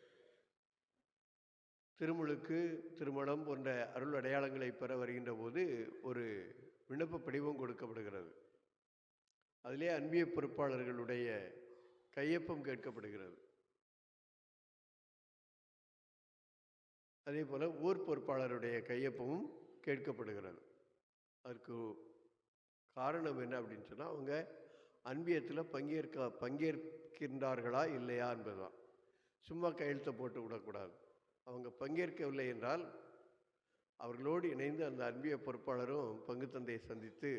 திருமுழுக்கு, திருமணம் போன்ற அருள் அடையாளங்களை பெற வருகின்ற போது ஒரு விண்ணப்ப படிவம் கொடுக்கப்படுகிறது. அதிலே அன்பிய பொறுப்பாளர்களுடைய கையொப்பம் கேட்கப்படுகிறது. அதே போல் ஊர் பொறுப்பாளருடைய கையொப்பமும் கேட்கப்படுகிறது. அதற்கு காரணம் என்ன அப்படின்னு சொன்னால், அவங்க அன்பியத்தில் பங்கேற்கின்றார்களா இல்லையா என்பதுதான். சும்மா கையெழுத்தை போட்டு விடக்கூடாது. அவங்க பங்கேற்கவில்லை என்றால் அவர்களோடு இணைந்து அந்த அன்பிய பொறுப்பாளரும் பங்கு தந்தையை சந்தித்து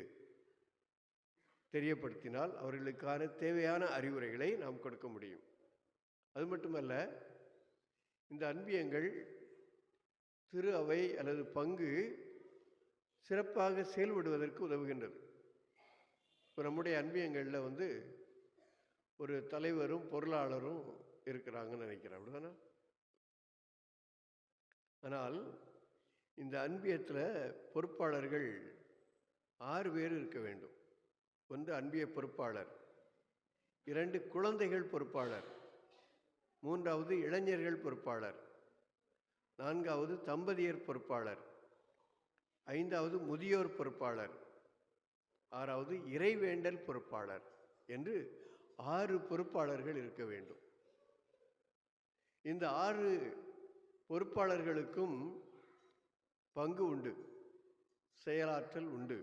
தெரியப்படுத்தினால் அவர்களுக்கான தேவையான அறிவுரைகளை நாம் கொடுக்க முடியும். அது மட்டுமல்ல, இந்த அன்பியங்கள் திரு அவை அல்லது பங்கு சிறப்பாக செயல்படுவதற்கு உதவுகின்றது. இப்போ நம்முடைய அன்பியங்களில் ஒரு தலைவரும் பொருளாளரும் இருக்கிறாங்கன்னு நினைக்கிறேன், அப்படிதானே? ஆனால் இந்த அன்பியத்தில் பொறுப்பாளர்கள் 6 பேர் இருக்க வேண்டும். 1 அன்பிய பொறுப்பாளர், 2 குழந்தைகள் பொறுப்பாளர், 3வது இளைஞர்கள் பொறுப்பாளர், 4வது தம்பதியர் பொறுப்பாளர், 5வது முதியோர் பொறுப்பாளர், 6வது இறைவேண்டல் பொறுப்பாளர் என்று 6 பொறுப்பாளர்கள் இருக்க வேண்டும். இந்த 6 பொறுப்பாளர்களுக்கும் பங்கு உண்டு, செயலாற்றல் உண்டு.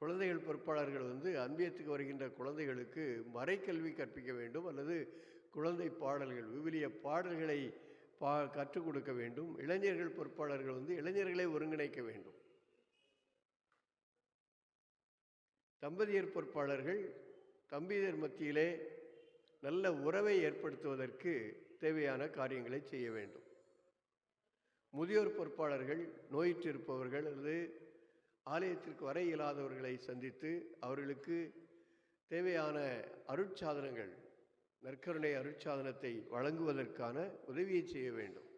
குழந்தைகள் பொறுப்பாளர்கள் அன்பியத்துக்கு வருகின்ற குழந்தைகளுக்கு மறைக்கல்வி கற்பிக்க வேண்டும், அல்லது குழந்தை பாடல்கள், விவிலிய பாடல்களை கற்றுக் கொடுக்க வேண்டும். இளைஞர்கள் பொறுப்பாளர்கள் இளைஞர்களை ஒருங்கிணைக்க வேண்டும். தம்பதியர் பொறுப்பாளர்கள் தம்பதியர் மத்தியிலே நல்ல உறவை ஏற்படுத்துவதற்கு தேவையான காரியங்களை செய்ய வேண்டும். முதியோர் பொறுப்பாளர்கள் நோயிற்று இருப்பவர்கள் அல்லது ஆலயத்திற்கு வர இயலாதவர்களை சந்தித்து அவர்களுக்கு தேவையான அருட்சாதனங்கள், நற்கருணை அருட்சாதனத்தை வழங்குவதற்கான உதவியை செய்ய வேண்டும்.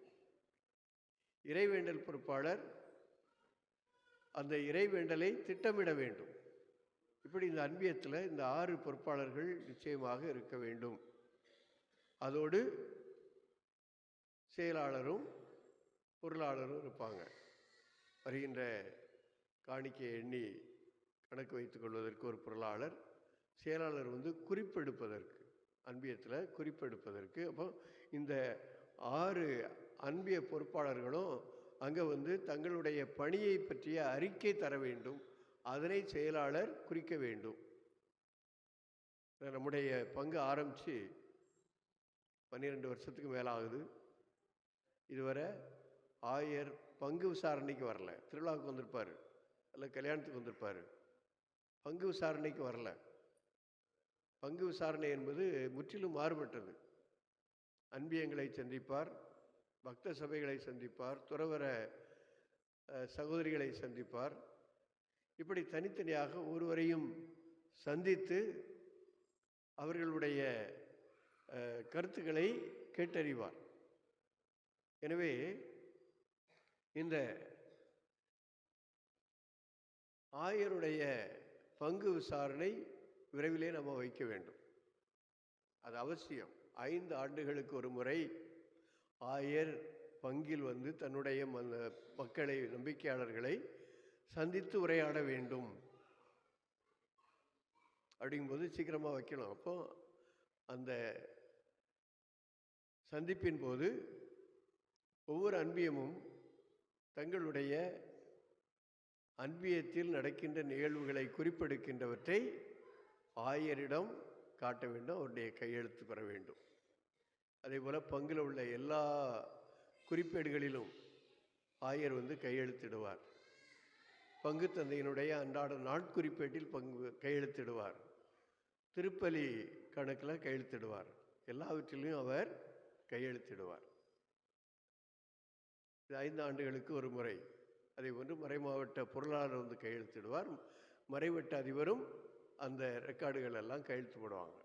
இறைவேண்டல் பொறுப்பாளர் அந்த இறைவேண்டலை திட்டமிட வேண்டும். இப்படி இந்த அன்பியத்தில் இந்த 6 பொறுப்பாளர்கள் நிச்சயமாக இருக்க வேண்டும். அதோடு செயலாளரும் பொருளாளரும் இருப்பாங்க. வருகின்ற காணிக்கையை எண்ணி கணக்கு வைத்துக் கொள்வதற்கு ஒரு பொருளாளர், செயலாளர் குறிப்பெடுப்பதற்கு, அன்பியத்தில் குறிப்பெடுப்பதற்கு. அப்போ இந்த 6 அன்பிய பொறுப்பாளர்களும் அங்கே தங்களுடைய பணியை பற்றிய அறிக்கை தர வேண்டும். அதனை செயலாளர் குறிக்க வேண்டும். நம்முடைய பங்கு ஆரம்பித்து 12 வருஷத்துக்கு மேலே ஆகுது. இதுவரை ஆயர் பங்கு விசாரணைக்கு வரல. திருவிழாவுக்கு வந்திருப்பார், அல்ல கல்யாணத்துக்கு வந்திருப்பார், பங்கு விசாரணைக்கு வரல. பங்கு விசாரணை என்பது முற்றிலும் மாறுபட்டது. அன்பியங்களை சந்திப்பார், பக்த சபைகளை சந்திப்பார், துறவர சகோதரிகளை சந்திப்பார். இப்படி தனித்தனியாக ஒருவரையும் சந்தித்து அவர்களுடைய கருத்துக்களை கேட்டறிவார். எனவே இந்த ஆயருடைய பங்கு விசாரணை விரைவிலே நம்ம வைக்க வேண்டும். அது அவசியம். 5 ஆண்டுகளுக்கு ஒரு முறை ஆயர் பங்கில் தன்னுடைய மக்களை, நம்பிக்கையாளர்களை சந்தித்து உரையாட வேண்டும். அப்படிங்கும்போது சீக்கிரமாக வைக்கணும். அப்போ அந்த சந்திப்பின் போது ஒவ்வொரு அன்பியமும் தங்களுடைய அன்பியத்தில் நடக்கின்ற நிகழ்வுகளை குறிப்பெடுக்கின்றவற்றை ஆயரிடம் காட்ட வேண்டும், அவருடைய கையெழுத்து பெற வேண்டும். அதே போல் பங்கில் உள்ள எல்லா குறிப்பேடுகளிலும் ஆயர் கையெழுத்திடுவார். பங்கு தந்தையினுடைய அன்றாட நாட்குறிப்பேட்டில் கையெழுத்திடுவார். திருப்பலி கணக்கில் கையெழுத்திடுவார். எல்லாவற்றிலையும் அவர் கையெழுத்திடுவார். இது 5 ஆண்டுகளுக்கு ஒரு முறை. அதே போன்று மறைமாவட்ட பொருளாளர் கையெழுத்திடுவார். மறைவட்ட அதிபரும் அந்த ரெக்கார்டுகள் எல்லாம் கையெழுத்து போடுவாங்க.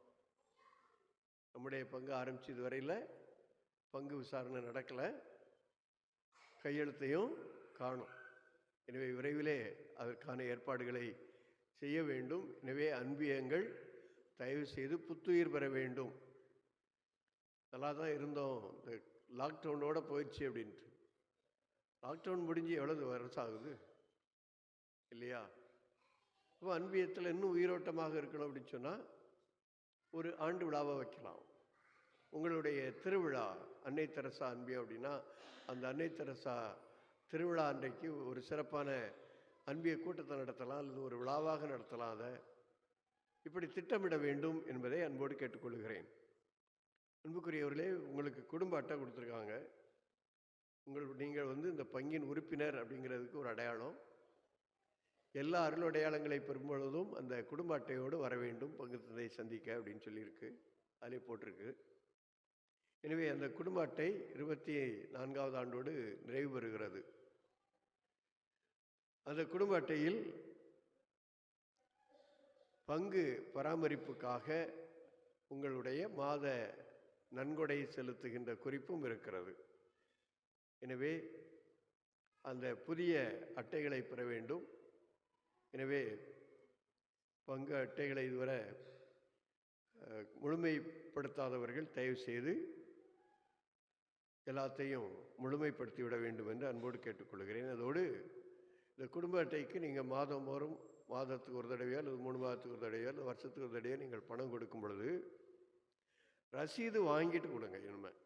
நம்முடைய பங்கு ஆரம்பித்து இதுவரையில் பங்கு விசாரணை நடக்கலை, கையெழுத்தையும் காணும். எனவே விரைவிலே அதற்கான ஏற்பாடுகளை செய்ய வேண்டும். எனவே அன்பியங்கள் தயவு செய்து புத்துயிர் பெற வேண்டும். நல்லா தான் இருந்தோம், இந்த லாக்டவுனோட போயிடுச்சு அப்படின்ட்டு. லாக்டவுன் முடிஞ்சு எவ்வளவு வருஷம் ஆகுது இல்லையா? இப்போ அன்பியத்தில் இன்னும் உயிரோட்டமாக இருக்கணும் அப்படின்னு சொன்னால் ஒரு ஆண்டு விழாவை வைக்கலாம். உங்களுடைய திருவிழா அன்னை தெரசா அன்பியம் அப்படின்னா அந்த அன்னை தெரசா திருவிழா அன்றைக்கு ஒரு சிறப்பான அன்பிய கூட்டத்தை நடத்தலாம், அல்லது ஒரு விழாவாக நடத்தலாம். அதை இப்படி திட்டமிட வேண்டும் என்பதை அன்போடு கேட்டுக்கொள்கிறேன். அன்புக்குரியவர்களே, உங்களுக்கு குடும்ப அட்டை கொடுத்துருக்காங்க. நீங்கள் இந்த பங்கின் உறுப்பினர் அப்படிங்கிறதுக்கு ஒரு அடையாளம். எல்லா அருள் அடையாளங்களை பெறும்பொழுதும் அந்த குடும்ப அட்டையோடு வர வேண்டும் பங்கு தந்தை சந்திக்க அப்படின்னு சொல்லியிருக்கு, அதிலே போட்டிருக்கு. எனவே அந்த குடும்ப அட்டை 24வது ஆண்டோடு நிறைவு பெறுகிறது. அந்த குடும்ப அட்டையில் பங்கு பராமரிப்புக்காக உங்களுடைய மாத நன்கொடை செலுத்துகின்ற குறிப்பும் இருக்கிறது. எனவே அந்த புதிய அட்டைகளை பெற வேண்டும். எனவே பங்கு அட்டைகளை இதுவரை முழுமைப்படுத்தாதவர்கள் தயவு செய்து எல்லாத்தையும் முழுமைப்படுத்திவிட வேண்டும் என்று அன்போடு கேட்டுக்கொள்கிறேன். அதோடு இந்த குடும்ப அட்டைக்கு நீங்கள் மாதத்துக்கு ஒரு தடவையோ அல்லது 3 மாதத்துக்கு ஒரு தடவையோ அல்லது வருஷத்துக்கு ஒரு தடவையோ நீங்கள் பணம் கொடுக்கும் பொழுது ரசீது வாங்கிட்டு கொடுங்க. இனிமேல்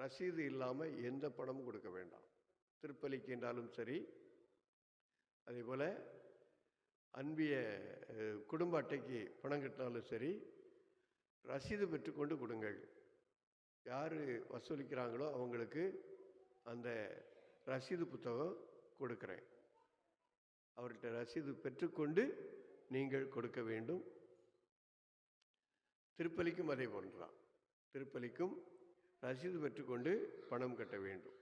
ரசீது இல்லாமல் எந்த பணமும் கொடுக்க வேண்டாம். திருப்பலிக்கு என்றாலும் சரி, அதே போல் அன்பிய குடும்ப அட்டைக்கு பணம் கட்டினாலும் சரி, ரசீது பெற்றுக்கொண்டு கொடுங்கள். யார் வசூலிக்கிறாங்களோ அவங்களுக்கு அந்த ரசீது புத்தகம் கொடுக்குறேன். அவர்கிட்ட ரசீது பெற்றுக்கொண்டு நீங்கள் கொடுக்க வேண்டும். திருப்பலிக்கும் அதே போன்றான். திருப்பலிக்கும் ரசீது பெற்றுக்கொண்டு பணம் கட்ட வேண்டும்.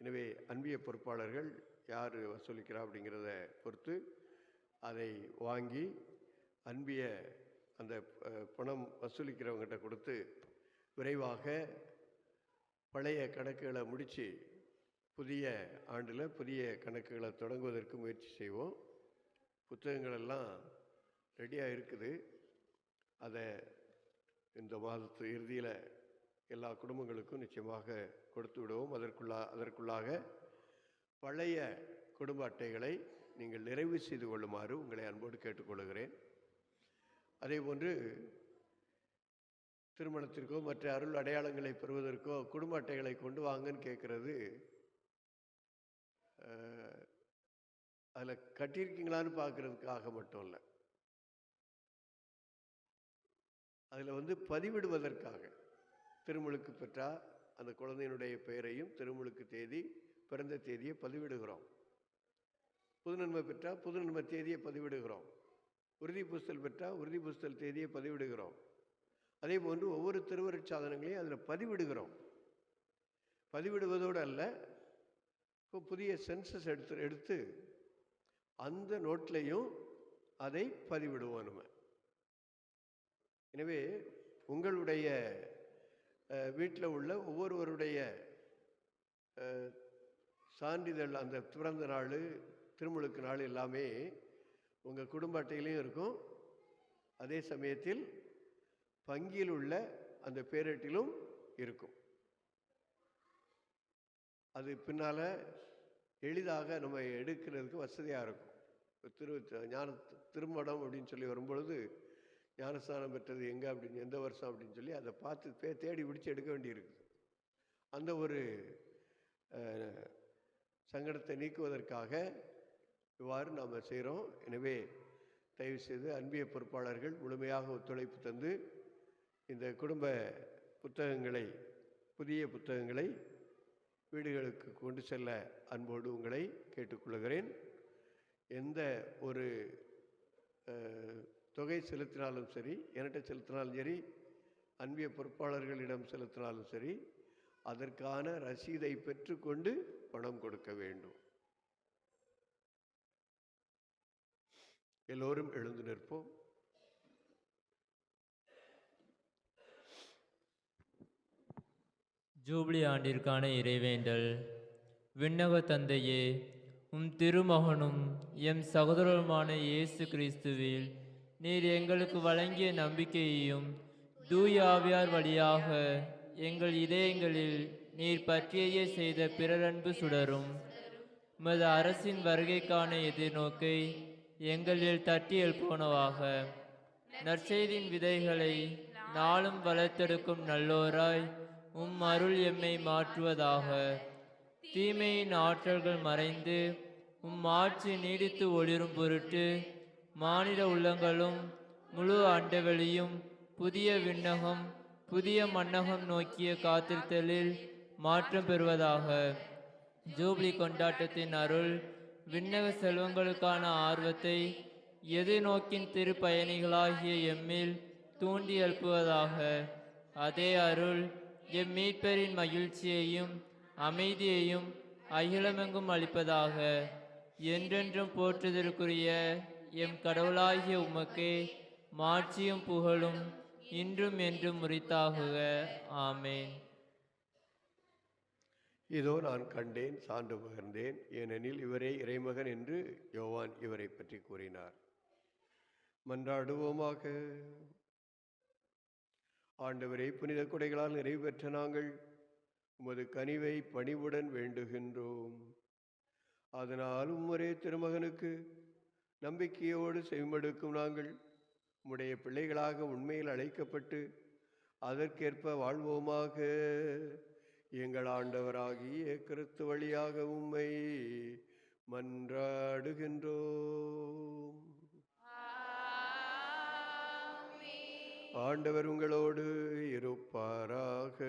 எனவே அன்பிய பொறுப்பாளர்கள் யார் வசூலிக்கிறா அப்படிங்கிறத பொறுத்து அதை வாங்கி அன்பிய அந்த பணம் வசூலிக்கிறவங்ககிட்ட கொடுத்து விரைவாக பழைய கணக்குகளை முடித்து புதிய ஆண்டில் புதிய கணக்குகளை தொடங்குவதற்கு முயற்சி செய்வோம். புத்தகங்களெல்லாம் ரெடியாக இருக்குது. அதை இந்த மாதத்து இறுதியில் எல்லா குடும்பங்களுக்கும் நிச்சயமாக கொடுத்து விடுவோம். அதற்குள்ளாக பழைய குடும்ப அட்டைகளை நீங்கள் நிறைவு செய்து கொள்ளுமாறு உங்களை அன்போடு கேட்டுக்கொள்கிறேன். அதேபோன்று திருமணத்திற்கோ மற்ற அருள் அடையாளங்களை பெறுவதற்கோ குடும்ப அட்டைகளை கொண்டு வாங்கன்னு கேட்குறது அதில் கட்டியிருக்கீங்களான்னு பார்க்குறதுக்காக மட்டும் இல்லை, அதில் பதிவிடுவதற்காக. திருமுழுக்கு பெற்றால் அந்த குழந்தையினுடைய பெயரையும் திருமுழுக்கு தேதி பிறந்த தேதியை பதிவிடுகிறோம். புதுநன்மை பெற்றால் புதுநன்மை தேதியை பதிவிடுகிறோம். உறுதி பூசல் பெற்றால் உறுதி பூசல் தேதியை பதிவிடுகிறோம். அதே போன்று ஒவ்வொரு திருவருட்சாதனங்களையும் அதில் பதிவிடுகிறோம். பதிவிடுவதோடு அல்ல, இப்போ புதிய சென்சஸ் எடுத்து அந்த நோட்லையும் அதை பதிவிடுவோம் நம்ம. எனவே உங்களுடைய வீட்டில் உள்ள ஒவ்வொருவருடைய சான்றிதழ், அந்த பிறந்த நாள், திருமுழுக்கு நாள் எல்லாமே உங்கள் குடும்ப அட்டையிலையும் இருக்கும். அதே சமயத்தில் பங்கில் உள்ள அந்த பேரட்டிலும் இருக்கும். அது பின்னால் எளிதாக நம்ம எடுக்கிறதுக்கு வசதியாக இருக்கும். திருமணம் அப்படின்னு சொல்லி வரும்பொழுது ஞானஸ்தானம் பெற்றது எங்கே அப்படின்னு, எந்த வருஷம் அப்படின்னு சொல்லி அதை பார்த்து தேடி பிடிச்சி எடுக்க வேண்டியிருக்குது. அந்த ஒரு சங்கடத்தை நீக்குவதற்காக இவ்வாறு நாம் செய்கிறோம். எனவே தயவுசெய்து அன்பிய பொறுப்பாளர்கள் முழுமையாக ஒத்துழைப்பு தந்து இந்த குடும்ப புத்தகங்களை, புதிய புத்தகங்களை வீடுகளுக்கு கொண்டு செல்ல அன்போடு உங்களை கேட்டுக்கொள்கிறேன். எந்த ஒரு தொகை செலுத்தினாலும் சரி, என்கிட்ட செலுத்தினாலும் சரி, அன்பிய பொறுப்பாளர்களிடம் செலுத்தினாலும் சரி, அதற்கான ரசீதை பெற்றுக்கொண்டு பணம் கொடுக்க வேண்டும். எல்லோரும் எழுந்து நிற்போம். ஜூபிலி ஆண்டிற்கான இறைவேண்டல். விண்ணக தந்தையே, உம் திருமகனும் எம் சகோதரருமான இயேசு கிறிஸ்துவில் நீர் எங்களுக்கு வழங்கிய நம்பிக்கையையும் தூய ஆவியார் வழியாக எங்கள் இதயங்களில் நீர் பற்றியே செய்த பிறரன்பு சுடரும் உமது அரசின் வருகைக்கான எதிர்நோக்கை எங்களில் தட்டி எழுப்புவனவாக. நற்செய்தியின் விதைகளை நாளும் வளர்த்தெடுக்கும் நல்லோராய் உம் அருள் எம்மை மாற்றுவதாக. தீமையின் ஆற்றல்கள் மறைந்து உம் ஆட்சி நீடித்து ஒளிரும் பொருட்டு மானிட உள்ளங்களும் முழு அண்டவெளியும் புதிய விண்ணகம் புதிய மன்னகம் நோக்கிய காத்திருத்தலில் மாற்றம் பெறுவதாக. ஜூபிலி கொண்டாட்டத்தின் அருள் விண்ணக செல்வங்களுக்கான ஆர்வத்தை எதிர்நோக்கின் திருப்பயணிகளாகிய எம்மில் தூண்டி எழுப்புவதாக. அதே அருள் எம் மீட்பரின் மகிழ்ச்சியையும் அமைதியையும் அகிலமெங்கும் அளிப்பதாக. என்றென்றும் போற்றுதற்குரிய எம் கடவுளாகிய உமக்கே மாட்சியும் புகழும் இன்றும் என்றும் உரித்தாகுக. ஆமேன். இதோ நான் கண்டேன், சான்று பகர்ந்தேன், ஏனெனில் இவரே இறைமகன் என்று யோவான் இவரை பற்றி கூறினார். மன்றாடுவோமாக. ஆண்டவரை, புனித கொடைகளால் நிறைவு பெற்ற நாங்கள் உமது கனிவை பணிவுடன் வேண்டுகின்றோம். அதனால் உம்முடைய திருமகனுக்கு நம்பிக்கையோடு செவிமடுக்கும் நாங்கள் உம்முடைய பிள்ளைகளாக உண்மையில் அழைக்கப்பட்டு அதற்கேற்ப வாழ்வோமாக. எங்கள் ஆண்டவராகிய கிறிஸ்து வழியாக உம்மை மன்றாடுகின்றோம். ஆண்டவர் உங்களோடு இருப்பாராக.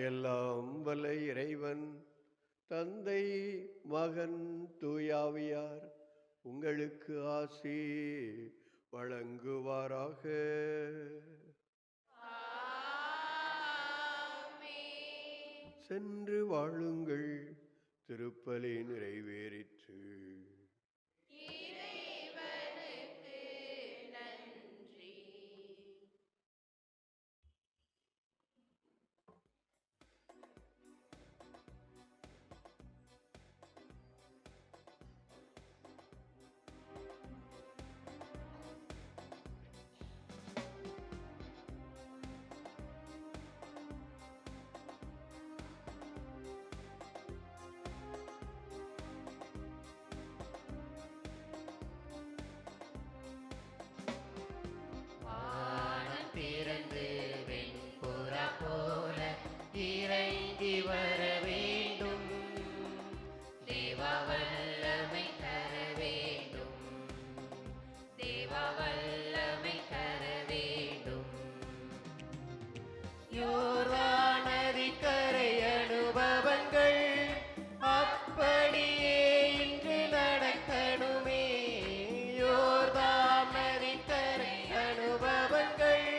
எல்லாம் வல்ல இறைவன் தந்தை மகன் தூயாவியார் உங்களுக்கு ஆசி வழங்குவாராக. சென்று வாழுங்கள், திருப்பலி நிறைவேறிற்று. திறந்து வெண்புறா போல இறங்கி வர வேண்டும். தேவா வல்லமை தர வேண்டும். தேவா வல்லமை தர வேண்டும். யோர்தான் நதிக்கரை அனுபவங்கள் அப்படியே இன்று நடக்கணுமே. யோர்தான் நதிக்கரை அனுபவங்கள்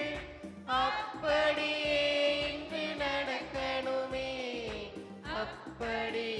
அப்படியே இன்று நடக்கணுமே. அப்படி